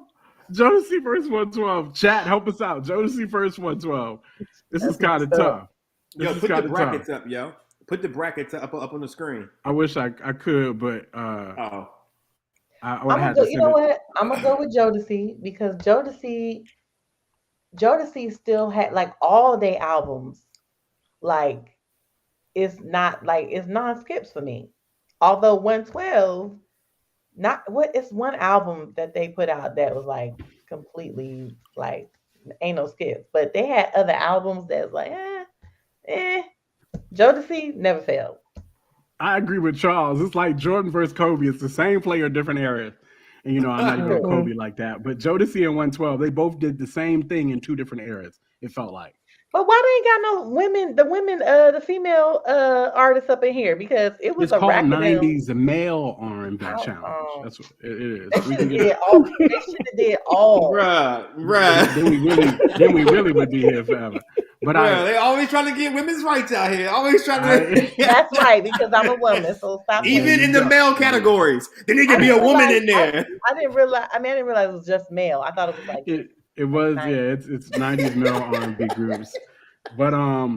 Jodeci verse 112. Chat, help us out. Jodeci verse 112. This is kind of tough. Yo, put the brackets up, yo. Put the brackets up on the screen. I wish I could, but I would have to. You know what? I'm gonna go with Jodeci because Jodeci still had like all their albums. Like it's non-skips for me. Although 112, it's one album that they put out that was like completely like ain't no skips, but they had other albums that's like Jodeci never failed. I agree with Charles. It's like Jordan versus Kobe. It's the same player, different era. And I'm not even Kobe like that. But Jodeci and 112, they both did the same thing in 2 different eras. It felt like. But why they ain't got no women? The female artists up in here because it was it's called 90's male R&B challenge. That's what it is. We can get they should have did all. Bruh. Then we really would be here forever. But they always trying to get women's rights out here. Always trying to. That's right, because I'm a woman, so stop. Even in the male categories, there need to be a woman in there. I didn't realize it was just male. I thought it was like it was 90s. It's 90s male R&B groups. But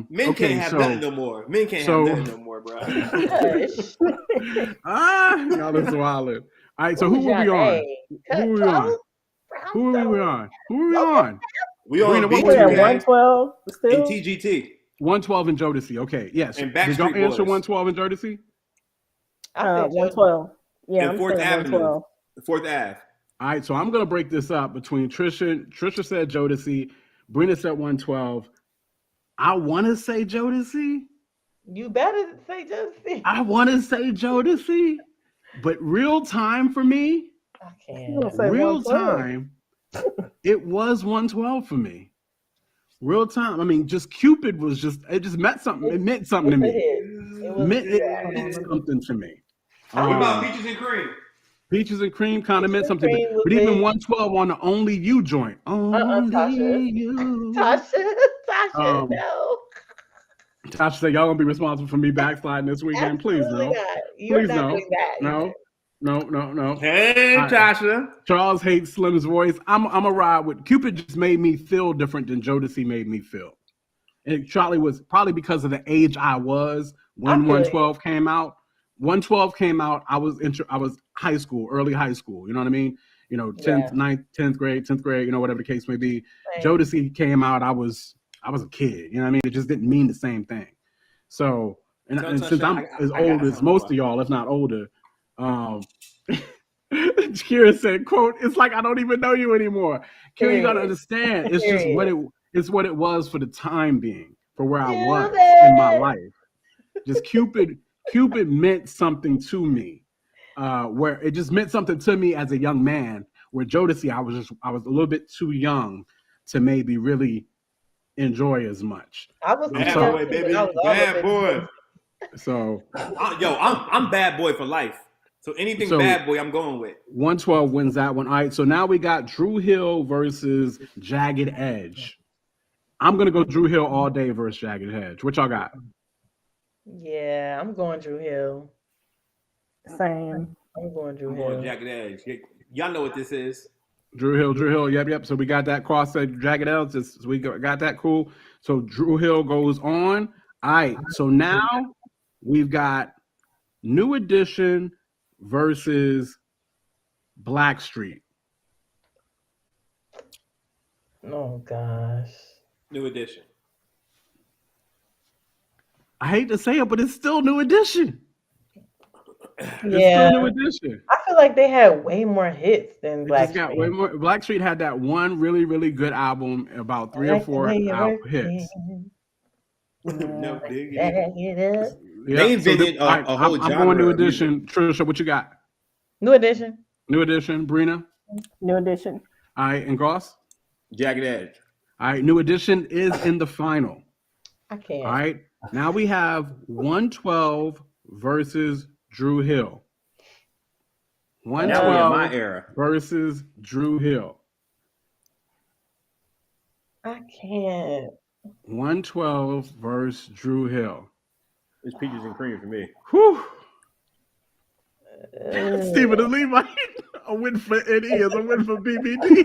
men can't have nothing no more. Men can't have nothing no more, bro. Y'all is wildin'. All right, so who are we on? Who are we on? We on at 112 still? in TGT. 112 and Jodeci. Okay, yes. And Did y'all Backstreet answer Boys. 112 and Jodeci? 112. Yeah, And I'm 4th saying Avenue. 112. 4th Ave. All right, so I'm gonna break this up between Trisha. Trisha said Jodeci. Brina said 112. I want to say Jodeci. You better say Jodeci. I want to say Jodeci, but real time for me. I can't. Real time. It was 112 for me. Real time. I mean, just Cupid was just. It just meant something. It meant something to me. It meant something to me. What about Peaches and Cream? Peaches and Cream kind of meant something, but even 112 on the Only You joint. Only You. Tasha, no. Tasha said, y'all gonna be responsible for me backsliding this weekend. Please no. You're Please not no. doing that. No. Hey, Tasha. Charles hates Slim's voice. I'm a ride with Cupid. Just made me feel different than Jodeci made me feel. And Charlie was probably because of the age I was when 112 came out. 112 came out. I was high school, early high school. You know what I mean? 10th, 9th, 10th grade, whatever the case may be. Right. Jodeci came out. I was a kid. You know what I mean? It just didn't mean the same thing. So, and since I'm as old as most of y'all, if not older, Kira said, "quote It's like I don't even know you anymore." Kira, you gotta understand. It's just what it was for the time being, for where I was in my life. Just Cupid meant something to me, where it just meant something to me as a young man. Where Jodeci, I was a little bit too young to maybe really enjoy as much. I was bad boy, baby, bad boy. So, I'm bad boy for life. So anything bad boy, I'm going with. 112 wins that one. All right, so now we got Drew Hill versus Jagged Edge. I'm gonna go Drew Hill all day versus Jagged Edge. What y'all got? Yeah, I'm going Drew Hill. Same. I'm going Drew Hill. Going Jagged Edge. Y'all know what this is. Drew Hill. Yep. So we got that cross at Jagged Edge. So we got that cool. So Drew Hill goes on. All right. So now we've got New Edition versus Blackstreet. Oh gosh. New Edition. I hate to say it, but it's still New Edition. Yeah. It's still New Edition. I feel like they had way more hits than Blackstreet. Blackstreet had that one really, really good album, about 3 or 4 hits. No diggity. Yeah. They invented a whole genre. I'm going New Edition. Trisha, what you got? New Edition. New Edition. Brina? New Edition. All right. And Goss? Jagged Edge. All right. New Edition is in the final. I can't. All right. Now we have 112 versus Drew Hill. 112 my era versus Drew Hill. I can't. 112 versus Drew Hill. It's Peaches and Cream for me. Whew. Stephen Levi, a win for NE is a win for BBD.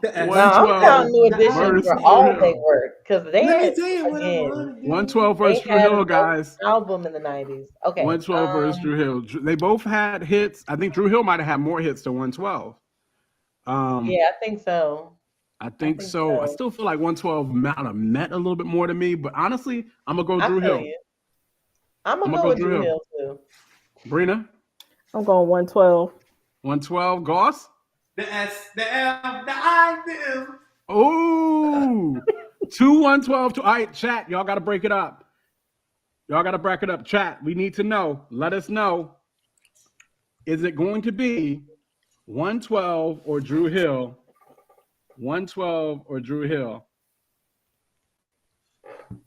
I'm counting New Edition for all they work because they had 112 versus Drew Hill, guys. Album in the 90s. Okay. 112 versus Drew Hill. They both had hits. I think Drew Hill might have had more hits than 112. Yeah, I think so. I think so. I still feel like 112 might have meant a little bit more to me, but honestly, I'm gonna go Drew Hill. I'm gonna go with Drew Hill too. Brina? I'm going 112. 112. Goss? The S, the L, the I, the M. Oh, 2 112. All right, chat. Y'all got to break it up. Chat, we need to know. Let us know. Is it going to be 112 or Drew Hill? 112 or Drew Hill?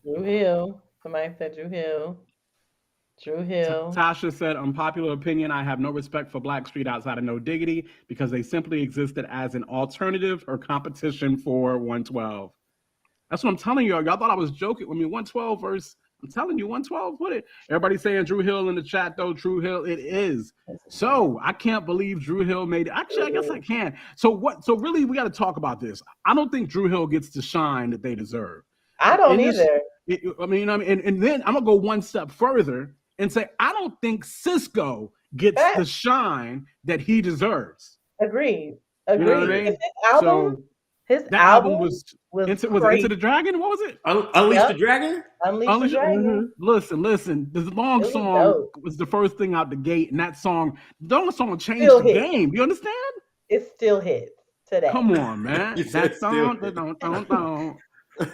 Drew Hill. Somebody said Drew Hill. Drew Hill. Tasha said, unpopular opinion, I have no respect for Blackstreet outside of No Diggity because they simply existed as an alternative or competition for 112. That's what I'm telling y'all. Y'all thought I was joking. I mean, 112 versus, I'm telling you, 112, what it? Everybody saying Drew Hill in the chat, though. Drew Hill, it is. So I can't believe Drew Hill made it. Actually, I guess I can. So really, we got to talk about this. I don't think Drew Hill gets the shine that they deserve. I don't either. And then I'm going to go one step further and say, I don't think Cisco gets the shine that he deserves. Agreed. Agreed. You know what I mean? His that album was Into crazy. the Dragon. What was it? Unleash the Dragon. Unleash the Dragon. Listen. The long It was song dope. was the first thing out the gate, and that song changed Still the hits. game. You understand? It still hits today. Come on, man. You said That song, still don't.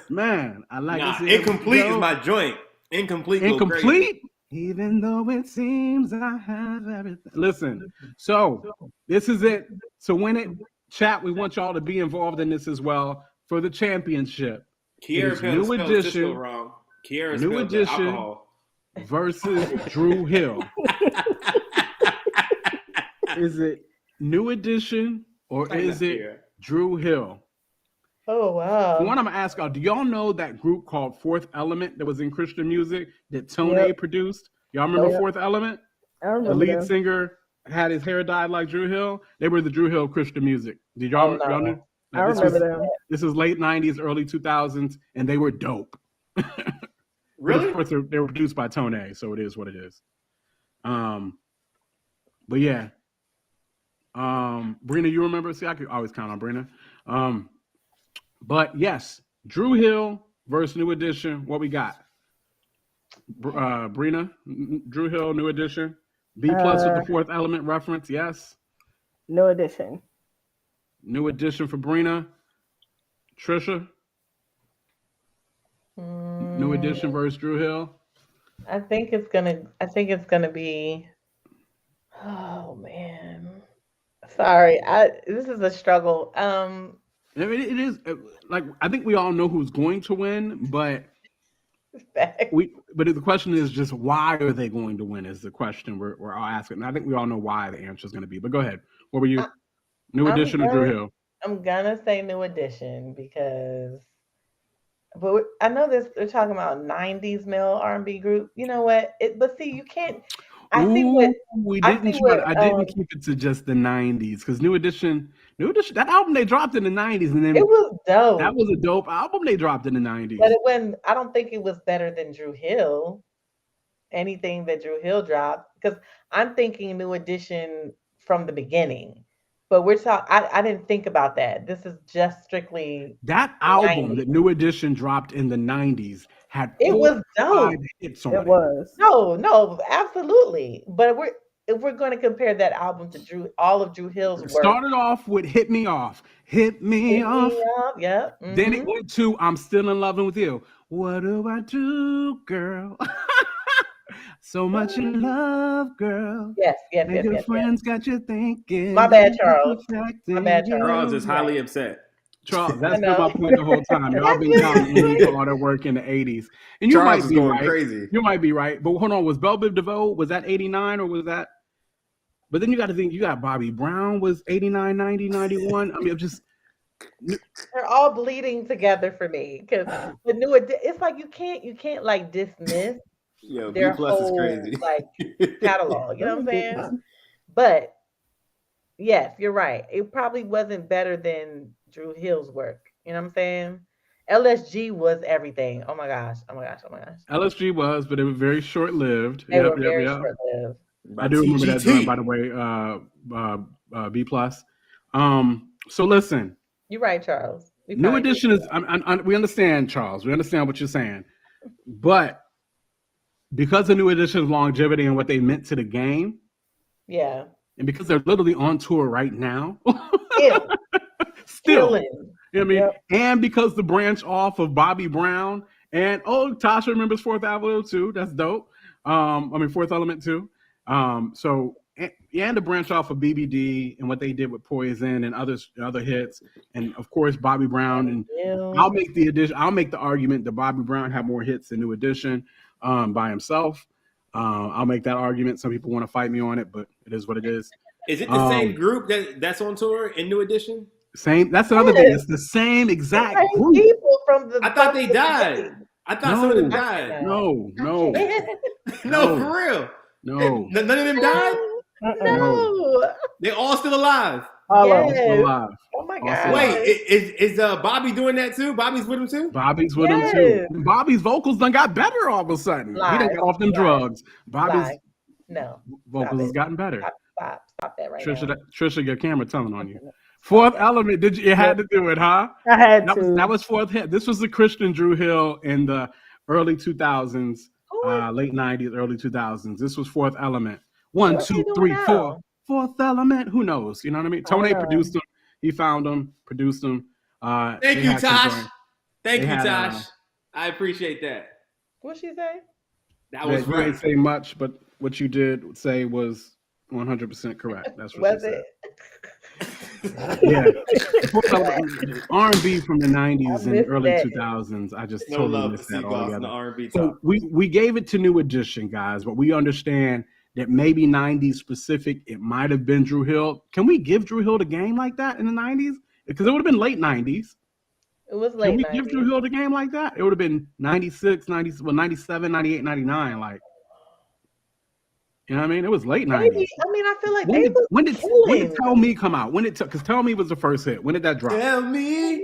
Man, I like Nah, it. Incomplete is my joint. Incomplete. Incomplete. Even though it seems I have everything. Listen, so this is it. To win it, chat, we want y'all to be involved in this as well for the championship. Kiera New Edition, wrong. Kiera New Edition alcohol versus Drew Hill. Is it New Edition or is it Drew Hill? Oh, wow. For one, I'm going to ask y'all, do y'all know that group called Fourth Element that was in Christian music that Tone produced? Y'all remember Fourth Element? I remember the lead them. singer had his hair dyed like Drew Hill. They were the Drew Hill Christian music. Did y'all know? I remember them. This is late 90s, early 2000s, and they were dope. Really? Of course, they were produced by Tone, so it is what it is. But yeah. Brina, you remember? See, I could always count on Brina. But yes, Drew Hill versus New Edition. What we got? Brina, Drew Hill, New Edition. B+ with the Fourth Element reference. Yes. New Edition. New Edition for Brina. Trisha. New Edition versus Drew Hill. I think it's gonna be. Oh man, sorry. This is a struggle. I mean, it is like I think we all know who's going to win, but the question is just why are they going to win? Is the question we're all asking. And I think we all know why the answer is going to be. But go ahead. What were you? New Edition or Drew Hill? I'm gonna say New Edition because, but I know they're talking about 90s male R&B group. You know what? But see, you can't. I didn't keep it to just the 90s because New Edition, that album they dropped in the 90s, and then it was dope. That was a dope album they dropped in the 90s. But I don't think it was better than Drew Hill. Anything that Drew Hill dropped, because I'm thinking New Edition from the beginning. But we're talking. I didn't think about that. This is just strictly that album 90s. That New Edition dropped in the 90s had it was dope. Hits on it was no, absolutely. But if we're going to compare that album to all of Drew Hill's work, started off with "Hit Me Off," "Hit Me Off," yeah. Mm-hmm. Then it went to "I'm Still in Love with You." What do I do, girl? So much in love, girl. Yes. Your friends got you thinking. My bad, Charles. Charles is highly upset. Charles, that's been my point the whole time. Y'all been counting all their work in the 80s. And you Charles might be going right. Crazy. You might be right. But hold on, was Belle Biv DeVoe, was that 89 or was that? But then you got to think, you got Bobby Brown was 89, 90, 91. I mean, they're all bleeding together for me because the New Edition, it's like you can't like dismiss their whole is crazy. Like catalog. You know what I'm saying? But yes, you're right. It probably wasn't better than Drew Hill's work. You know what I'm saying? LSG was everything. Oh my gosh. LSG was, but it was very short-lived. They were very short-lived. I do remember that joint, by the way, B+. So listen. You're right, Charles. New Edition is, we understand, Charles. We understand what you're saying. But because of New Edition's longevity and what they meant to the game. Yeah. And because they're literally on tour right now. Still. You know what I mean? Yep. And because the branch off of Bobby Brown and Tasha remembers Fourth Avenue too. That's dope. Fourth Element too. So and the branch off of BBD and what they did with Poison and other hits, and of course Bobby Brown. And I'll make the argument that Bobby Brown had more hits than New Edition by himself. I'll make that argument. Some people want to fight me on it, but it is what it is. Is it the same group that's on tour in New Edition? Same. That's another thing. It's the same exact group. People from the. I thought they died. I thought some of them died. No, for real. No. None of them died? No. They're all still alive. All still alive. Oh my God. Wait, is Bobby doing that too? Bobby's with him too? Bobby's with him too. Bobby's vocals done got better all of a sudden. He done got off them drugs. Bobby's vocals has gotten better. Stop that right Trisha, now. Trisha, your camera telling on you. Fourth Element. Did you had to do it, huh? I had to. That was fourth hit. This was the Christian Drew Hill in the early 2000s, late 90s, early 2000s. This was Fourth Element. 1, 2, 3, 4. Fourth Element. Who knows? You know what I mean? Tony produced them. He found them, produced them. Thank you, Tosh. Thank you, Tosh. I appreciate that. What'd she say? That was right. You didn't say much, but what you did say was 100% correct. That's what she said. Yeah, R&B from the 90s and early 2000s. I just totally missed that altogether. So we gave it to New Edition, guys, but we understand that maybe 90s specific. It might have been Drew Hill. Can we give Drew Hill the game like that in the 90s? Because it would have been late 90s. It was late 90s. Can we give Drew Hill the game like that? It would have been 96, 97, 98, 99. Like, you know what I mean? It was late 90s. I mean, I feel like when did Tell Me come out? Because Tell Me was the first hit. When did that drop? Tell me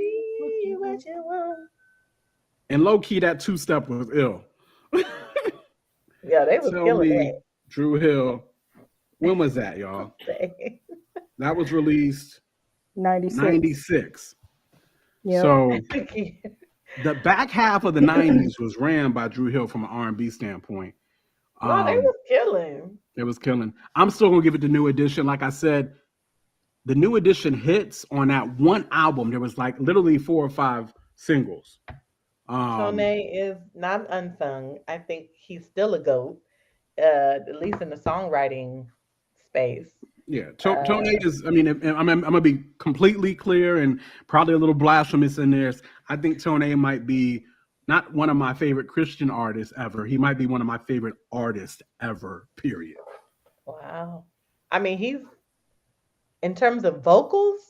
what you want. And low key, that two-step was ill. Yeah, they was killing it. Drew Hill. When was that, y'all? That was released 96. Yep. So the back half of the 90s was ran by Drew Hill from an R&B standpoint. No, they was killing. It was killing. I'm still gonna give it the New Edition. Like I said, the New Edition hits on that one album. There was like literally 4 or 5 singles. Tone is not unsung. I think he's still a GOAT, at least in the songwriting space. Yeah, Tone is. I mean, I'm gonna be completely clear and probably a little blasphemous in there. I think Tone might be not one of my favorite Christian artists ever. He might be one of my favorite artists ever, period. Wow. I mean, he's, in terms of vocals,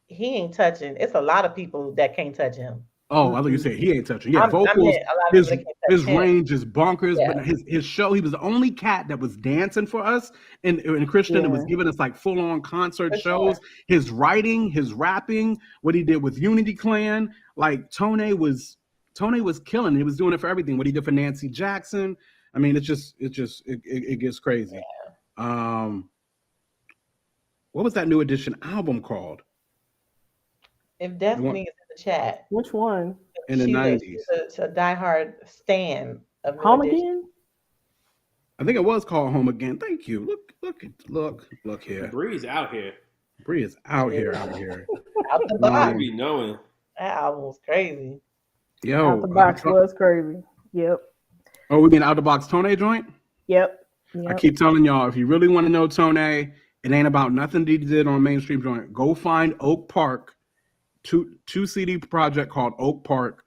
he ain't touching. It's a lot of people that can't touch him. Oh, I thought you said he ain't touching. Yeah, vocals, his range is bonkers, but his show, he was the only cat that was dancing for us in Christian. It was giving us like full-on concert shows. His writing, his rapping, what he did with Unity Clan, like Tone was killing. He was doing it for everything. What he did for Nancy Jackson. I mean, it gets crazy. Yeah. What was that New Edition album called? If Destiny is in the chat. Which one? In the 90s. She's a diehard stan of New Home Edition. Again? I think it was called Home Again. Thank you. Look here. Bree's out here. Bree is out here. Out the box. Be knowing. That album was crazy. Yo, Out the box was crazy. Yep. Oh, we mean Out the Box Tone joint? Yep. I keep telling y'all, if you really want to know Tone, it ain't about nothing that he did on mainstream joint. Go find Oak Park, two CD project called Oak Park.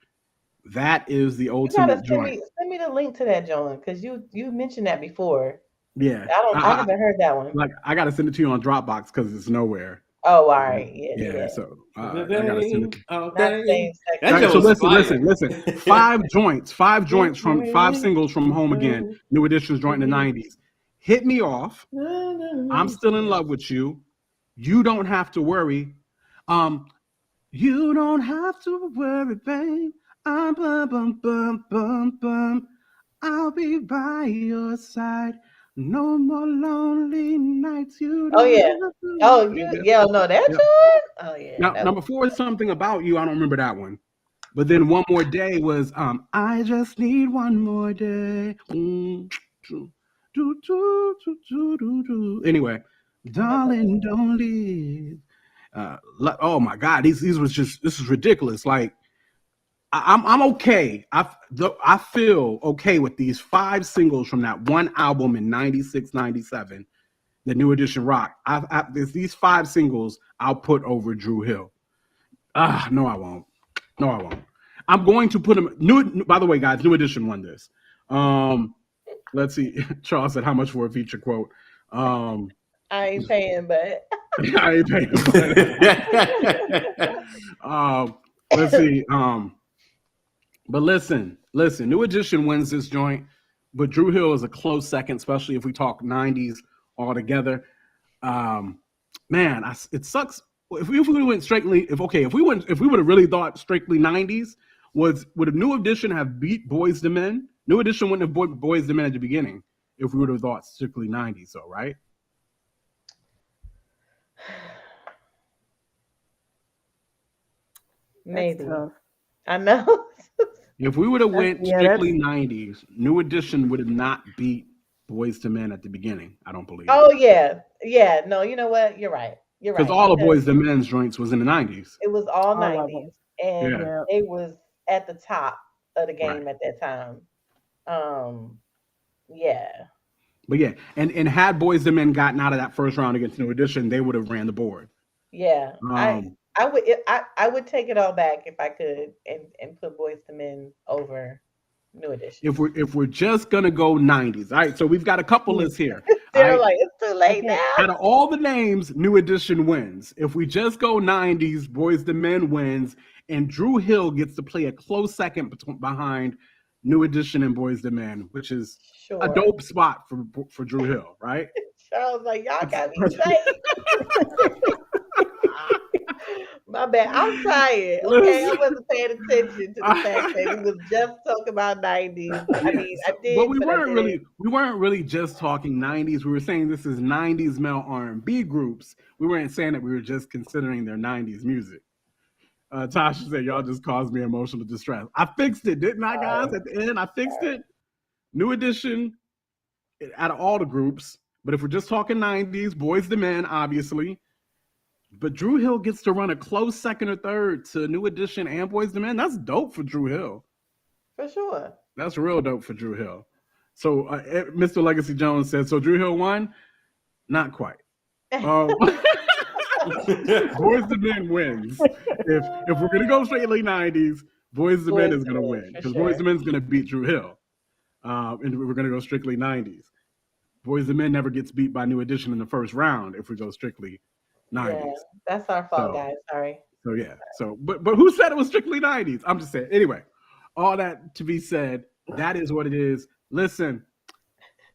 That is the ultimate joint. Send me the link to that joint, because you mentioned that before. Yeah. I haven't heard that one. Like, I gotta send it to you on Dropbox because it's nowhere. Oh, all right. Yeah. So I gotta send it. So listen. 5 joints from 5 singles from Home Again, New Edition's joint in the 90s. Hit Me Off. I'm Still in Love with You. You Don't Have to Worry. You don't have to worry, babe. I'll be by your side. No more lonely nights. You don't no, that joint? Oh yeah. Now, number 4 is Something About You. I don't remember that one. But then One More Day was I Just Need One More Day. Anyway, darling, don't leave. Oh my God, this is ridiculous. Like, I'm okay. I feel okay with these 5 singles from that one album in 96, 97, the New Edition Rock. These 5 singles I'll put over Drew Hill. No, I won't. I'm going to put him. By the way, guys, New Edition won this. Let's see. Charles said, "How much for a feature quote?" I ain't paying, but I ain't paying. Let's see. But listen. New Edition wins this joint, but Drew Hill is a close second, especially if we talk 90s altogether. Man, it sucks. If we went strictly, if we would have really thought strictly 90s, would a New Edition have beat Boyz II Men? New Edition wouldn't have beat Boyz II Men at the beginning if we would have thought strictly 90s, though, right? Maybe. tough. I know. If we would have went yeah, strictly 90s, New Edition would have not beat Boys to Men at the beginning, I don't believe. Oh yeah. Yeah. No, you know what? You're right. You're right. Because all of Boys to Men's joints was in the 90s. It was all All of 90s. them. And Yeah. it was at the top of the game Right. at that time. Yeah. But yeah, and had Boys to Men gotten out of that first round against New Edition, they would have ran the board. Yeah. Um, I would take it all back if I could and put Boys to Men over New Edition. If we're just gonna go 90s, all right. So we've got a couple lists here. They're all right? like, it's too late now. Out of all the names, New Edition wins. If we just go 90s, Boys to Men wins, and Drew Hill gets to play a close second behind New Edition and Boys to Men, which is a dope spot for Drew Hill, right? Charles like, y'all got me safe. My bad. I'm tired. Okay, I wasn't paying attention to the fact that we was just talking about 90s. I mean, I did. But we weren't really just talking 90s. We were saying this is 90s male R&B groups. We weren't saying that we were just considering their 90s music. Tasha said, y'all just caused me emotional distress. I fixed it, didn't I, guys? At the end, I fixed it. New Edition, out of all the groups. But if we're just talking 90s, Boys to Men, obviously. But Drew Hill gets to run a close second or third to New Edition and Boys to Men. That's dope for Drew Hill. For sure. That's real dope for Drew Hill. So Mr. Legacy Jones said, so Drew Hill won? Not quite. Boys to Men wins. If we're gonna go straightly 90s, Boys to Men is gonna win because Boys to Men is gonna beat Drew Hill, and we're gonna go strictly 90s. Boys to Men never gets beat by New Edition in the first round if we go strictly 90s. Yeah, that's our fault, guys. Sorry. So yeah. So but who said it was strictly 90s? I'm just saying. Anyway, all that to be said, that is what it is. Listen,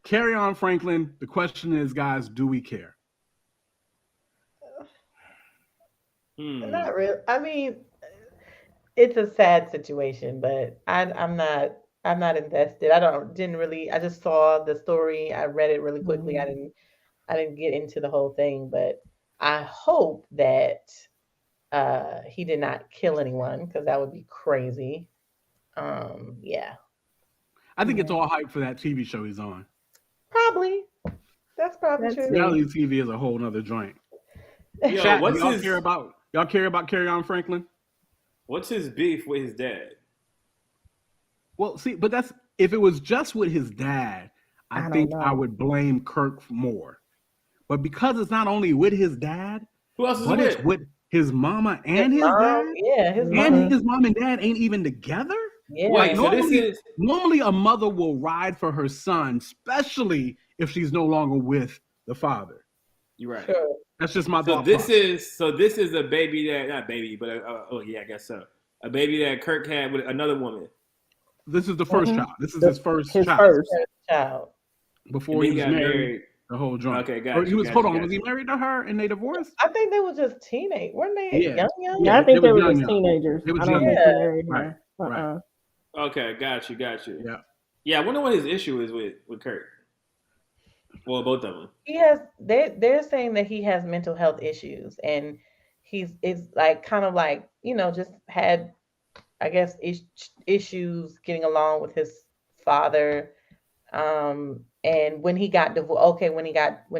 Kerrion Franklin. The question is, guys, do we care? Not really. I mean, it's a sad situation, but I'm not invested. I just saw the story. I read it really quickly. I didn't get into the whole thing, but I hope that he did not kill anyone because that would be crazy. Yeah. I think it's all hype for that TV show he's on. Probably. That's probably true. Reality TV is a whole nother joint. Yo, Chat, what's y'all his... care about Kerrion Franklin? What's his beef with his dad? Well, see, but that's if it was just with his dad, I think I would blame Kirk more. But because it's not only with his dad, who else is but it's with his mama and his dad. Yeah, his mom and dad ain't even together. Yeah. Like normally a mother will ride for her son, especially if she's no longer with the father. You're right. Sure. That's just my thought. This is a baby that not baby, but I guess so. A baby that Kirk had with another woman. This is the first child. This is his first child. Before he was married. The whole joint. Okay, got you. Was he married to her and they divorced? I think they were just teenage. Weren't they young? Yeah, I think they were just teenagers. They were I don't think they married her. Right. Okay, got you. Yeah. Yeah, I wonder what his issue is with Kirk. Well, both of them. He has. They're saying that he has mental health issues, and it's like kind of like just had, I guess, issues getting along with his father. And when he got divorced, when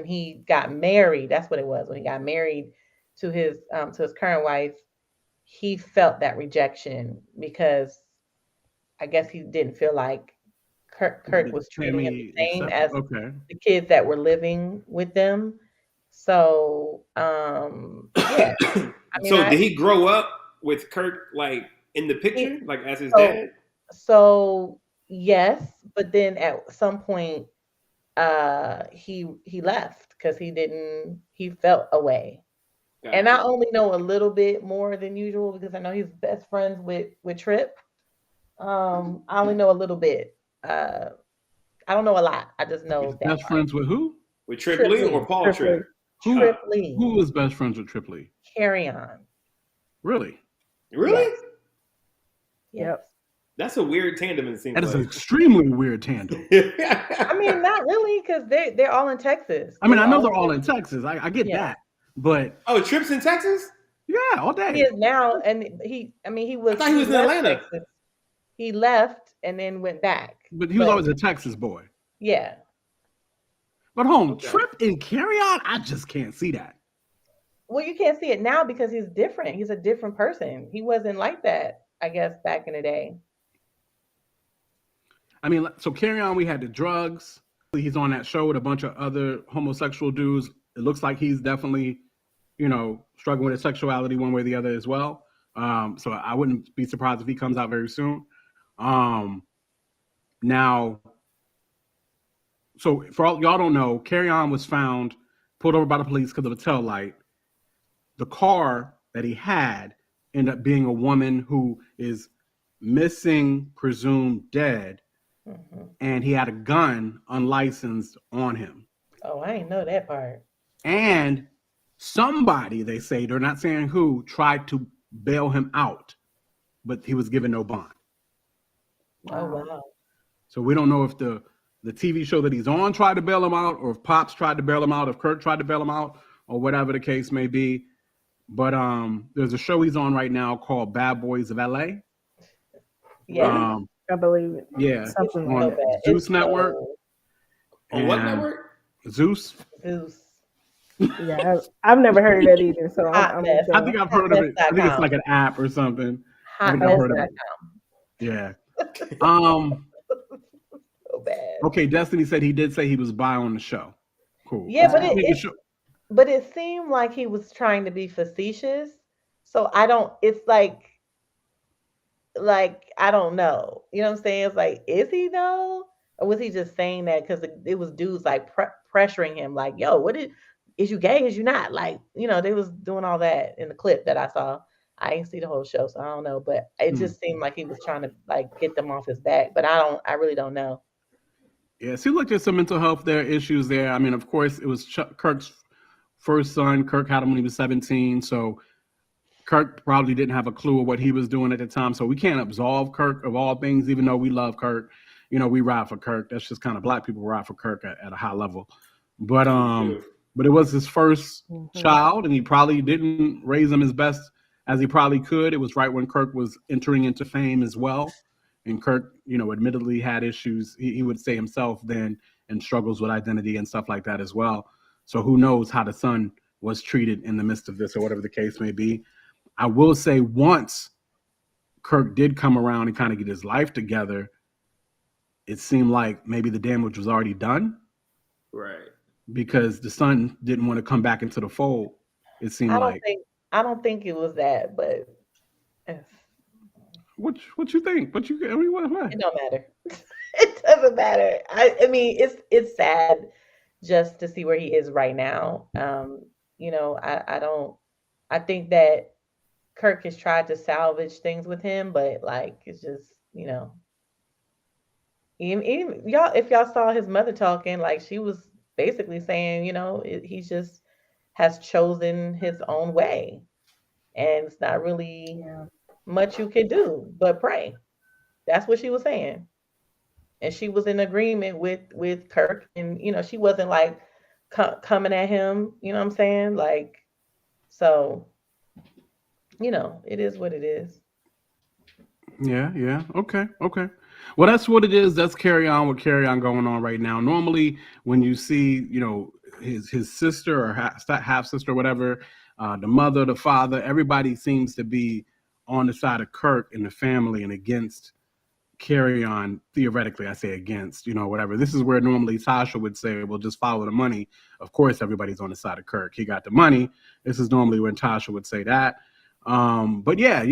he got married, that's what it was. When he got married to his current wife, he felt that rejection because I guess he didn't feel like Kirk was treating him the same as the kids that were living with them. So, yeah. Did he grow up with Kirk like in the picture, like as his dad? So yes, but then at some point, he left because he felt away. Gotcha. And I only know a little bit more than usual because I know he's best friends with Tripp. I only know a little bit. I don't know a lot. I just know he's best friends with who? With Tripp Lee or Paul Tripp? Tripp Lee. Who was best friends with Tripp Lee? Kerrion. Really? Really? Yep. That's a weird tandem. It seems that is an extremely weird tandem. I mean, not really, because they're all in Texas. I mean, I know they're all in Texas. I get that, but Tripp's in Texas. Yeah, all day. He is now, and he was. I thought he was in Atlanta. Texas. He left and then went back. But he was always a Texas boy. Yeah. But Trip and Kerrion, I just can't see that. Well, you can't see it now because he's different. He's a different person. He wasn't like that, I guess, back in the day. I mean, so Kerrion, we had the drugs. He's on that show with a bunch of other homosexual dudes. It looks like he's definitely, struggling with his sexuality one way or the other as well. So I wouldn't be surprised if he comes out very soon. Now, so for all y'all don't know, Kerrion was found, pulled over by the police because of a tail light. The car that he had ended up being a woman who is missing, presumed dead, and he had a gun unlicensed on him. Oh, I didn't know that part. And somebody, they say, they're not saying who, tried to bail him out, but he was given no bond. Oh, wow. So we don't know if the TV show that he's on tried to bail him out, or if Pops tried to bail him out, if Kirk tried to bail him out, or whatever the case may be. But there's a show he's on right now called Bad Boys of LA. Yeah, I believe it. Yeah, Something on like that. Zeus Network. On what network? Zeus. Yeah, I've never heard of that either. So I think I've heard of it. I think it's like an app or something. I think I've heard of it. Yeah. So bad. Okay, Destiny said he did say he was bi on the show. Cool. Yeah, but it seemed like he was trying to be facetious. So it's like I don't know. You know what I'm saying? It's like, is he though? Or was he just saying that because it was dudes like pressuring him, like, yo, is you gay? Is you not? Like, they was doing all that in the clip that I saw. I didn't see the whole show, so I don't know. But it just seemed like he was trying to like get them off his back. But I really don't know. Yeah, it seems like there's some mental health issues there. I mean, of course, it was Kirk's first son. Kirk had him when he was 17, so Kirk probably didn't have a clue of what he was doing at the time. So we can't absolve Kirk of all things, even though we love Kirk. We ride for Kirk. That's just kind of black people ride for Kirk at a high level. But it was his first child, and he probably didn't raise him as best as he probably could. It was right when Kirk was entering into fame as well. And Kirk, admittedly had issues, he would say himself then, and struggles with identity and stuff like that as well. So who knows how the son was treated in the midst of this or whatever the case may be. I will say once Kirk did come around and kind of get his life together, it seemed like maybe the damage was already done. Right. Because the son didn't want to come back into the fold. It seemed I don't think it was that, but what you think? What? It don't matter. It doesn't matter. I mean, it's sad just to see where he is right now. I think that Kirk has tried to salvage things with him, but like it's just, even y'all, if y'all saw his mother talking, like she was basically saying, he just has chosen his own way, and it's not really much you can do but pray. That's what she was saying, and she was in agreement with Kirk, and she wasn't like coming at him. You know what I'm saying? Like, so it is what it is. Yeah. Okay. Well, that's what it is. That's Kerrion going on right now. Normally, when you see, his sister or half sister, whatever, the mother, the father, everybody seems to be on the side of Kirk in the family and against Kerrion. Theoretically, I say against, whatever. This is where normally Tasha would say, "Well, just follow the money." Of course, everybody's on the side of Kirk. He got the money. This is normally when Tasha would say that. But yeah.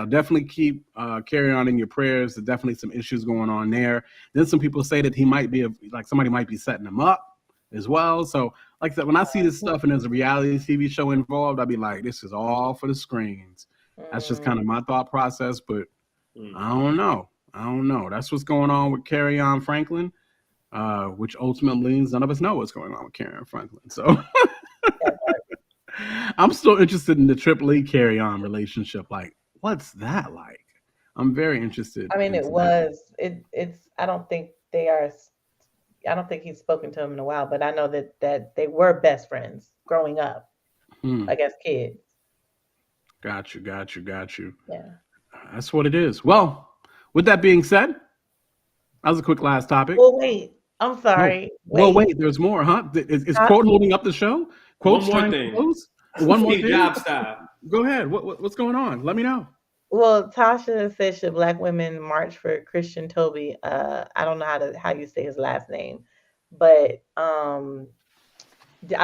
Definitely keep Kerrion in your prayers. There's definitely some issues going on there. Then some people say that he might be somebody might be setting him up as well. So like I said, when I see this stuff and there's a reality TV show involved, I'll be like, this is all for the screens. That's just kind of my thought process, but I don't know. That's what's going on with Kerrion Franklin, which ultimately means none of us know what's going on with Kerrion Franklin. So I'm still interested in the Triple E Kerrion relationship. Like, what's that like? I'm very interested. I mean, it's I don't think he's spoken to him in a while, but I know that they were best friends growing up, like as kids. Got you. Yeah. That's what it is. Well, with that being said, that was a quick last topic. Well, wait. I'm sorry. Wait. There's more, huh? Is Quote holding up the show? Quote's One more trying thing. to close? One more Steve thing? Jobs style. Go ahead. What's going on? Let me know. Well, Tasha said, should Black women march for Christian Toby? I don't know how you say his last name, but I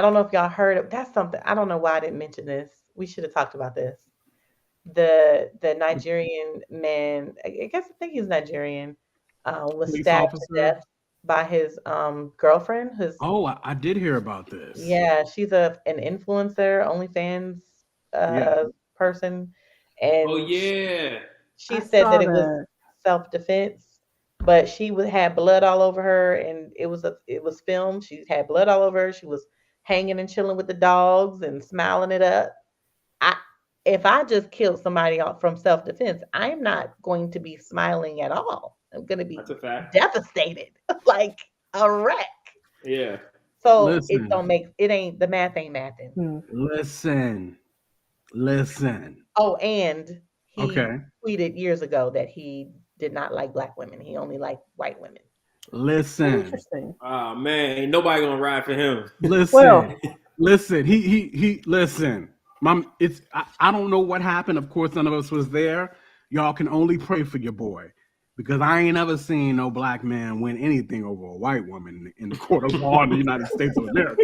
don't know if y'all heard of that's something. I don't know why I didn't mention this. We should have talked about this. The Nigerian man, I think he's Nigerian, was Police stabbed officer? to death by his girlfriend. I did hear about this. Yeah, she's an influencer, OnlyFans person, and Oh yeah. she said that it was self-defense, but she had blood all over her, and it was filmed. She had blood all over her. She was hanging and chilling with the dogs and smiling it up. If I just killed somebody from self-defense, I'm not going to be smiling at all. I'm going to be devastated, like a wreck. Yeah. So the math ain't mathing. Listen. Oh, and he tweeted years ago that he did not like Black women. He only liked white women. Listen. Interesting. Oh man, ain't nobody gonna ride for him. Listen. Listen. He listen. I don't know what happened. Of course, none of us was there. Y'all can only pray for your boy, because I ain't ever seen no Black man win anything over a white woman in the court of law in the United States of America.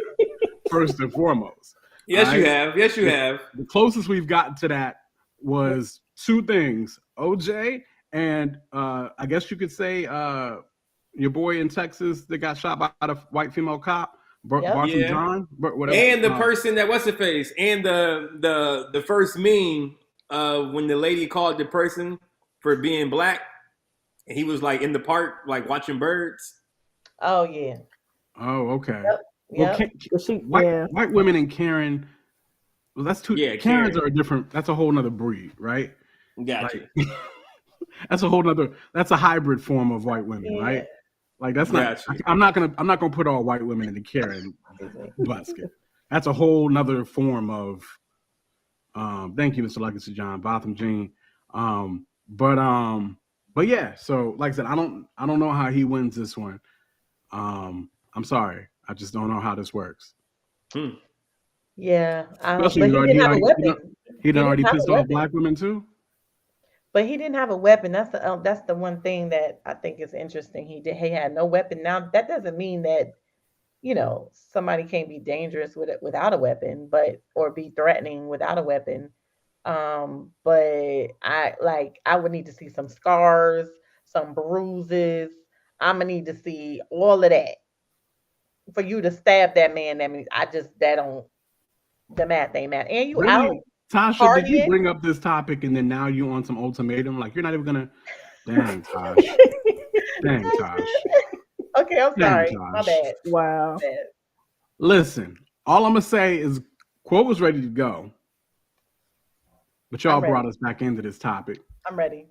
First and foremost. Yes, you have. Yes, you have. The closest we've gotten to that was two things: OJ and I guess you could say your boy in Texas that got shot by a white female cop. Barton John, whatever. And the person that what's the face, and the first meme when the lady called the person for being Black, and he was like in the park, like watching birds. Oh yeah. Oh okay. Yep. Well, white women and Karen. Well, that's two. Yeah, Karens Karen. are a different. That's a whole nother breed, right? Gotcha. That's a whole nother. That's a hybrid form of white women, right? Like that's not. I'm not gonna put all white women in the Karen basket. That's a whole nother form of. Thank you, Mr. Legacy John Botham Jean. But yeah. So like I said, I don't know how he wins this one. I'm sorry, I just don't know how this works. Yeah, but he didn't have a weapon. He done already pissed off Black women too. But he didn't have a weapon. That's the one thing that I think is interesting. He had no weapon. Now that doesn't mean that somebody can't be dangerous without a weapon, or be threatening without a weapon. But I would need to see some scars, some bruises. I'm gonna need to see all of that for you to stab that man. That means the math ain't math. And you out. Tasha, partying? Did you bring up this topic and then now you on some ultimatum? Like you're not even gonna. Dang, Tosh. Okay, I'm sorry. Tosh. My bad. Wow. My bad. Listen, all I'm gonna say is Quote was ready to go, but y'all brought us back into this topic. I'm ready.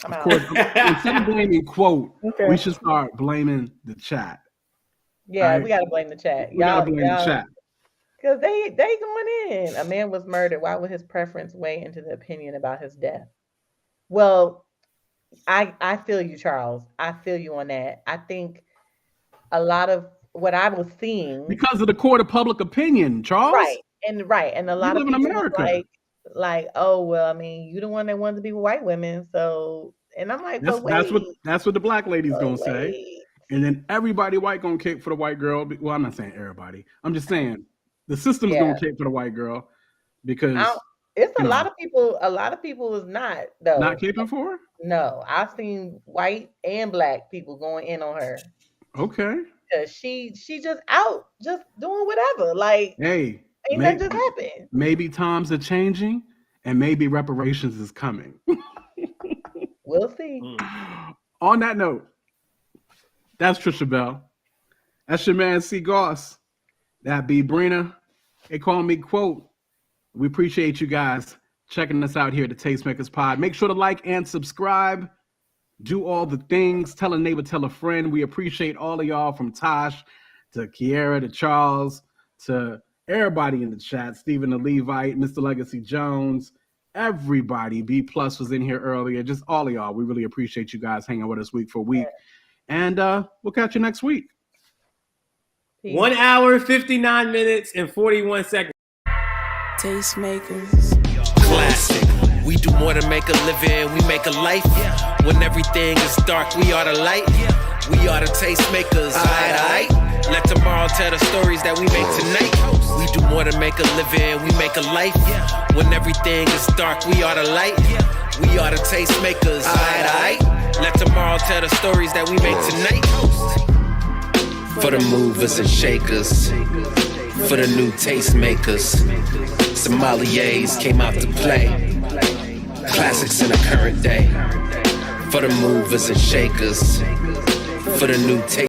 Of course, instead of blaming Quote, we should start blaming the chat. Yeah, right? we gotta blame the chat. We gotta blame the chat. Because they going in. A man was murdered. Why would his preference weigh into the opinion about his death? Well, I feel you, Charles. I feel you on that. I think a lot of what I was seeing, because of the court of public opinion, Charles. And a lot of people was like, oh well, I mean, you the one that wanted to be with white women, so. And I'm like, that's what the Black lady's gonna say, and then everybody white gonna cape for the white girl. Well, I'm not saying everybody. I'm just saying. The system's gonna cape for the white girl because it's a lot of people. A lot of people is not though. Not caping for her? No, I've seen white and Black people going in on her. Okay. Because she just out, just doing whatever. Like, hey, ain't that just happened? Maybe times are changing, and maybe reparations is coming. We'll see. On that note, that's Trisha Bell. That's your man C. Goss. That be Brina. They call me Quote. We appreciate you guys checking us out here at the Tastemakers Pod. Make sure to like and subscribe. Do all the things. Tell a neighbor, tell a friend. We appreciate all of y'all, from Tosh to Kiera to Charles to everybody in the chat. Stephen the Levite, Mr. Legacy Jones, everybody. B+ was in here earlier. Just all of y'all. We really appreciate you guys hanging with us week for week. And we'll catch you next week. 1 hour, 59 minutes, and 41 seconds. Tastemakers. Classic. We do more than make a living, we make a life. When everything is dark, we are the light. We are the tastemakers, aight. Let tomorrow tell the stories that we make tonight. We do more than make a living, we make a life. When everything is dark, we are the light. We are the tastemakers, aight. Let tomorrow tell the stories that we make tonight. For the movers and shakers, for the new tastemakers, sommeliers came out to play. Classics in the current day. For the movers and shakers, for the new taste.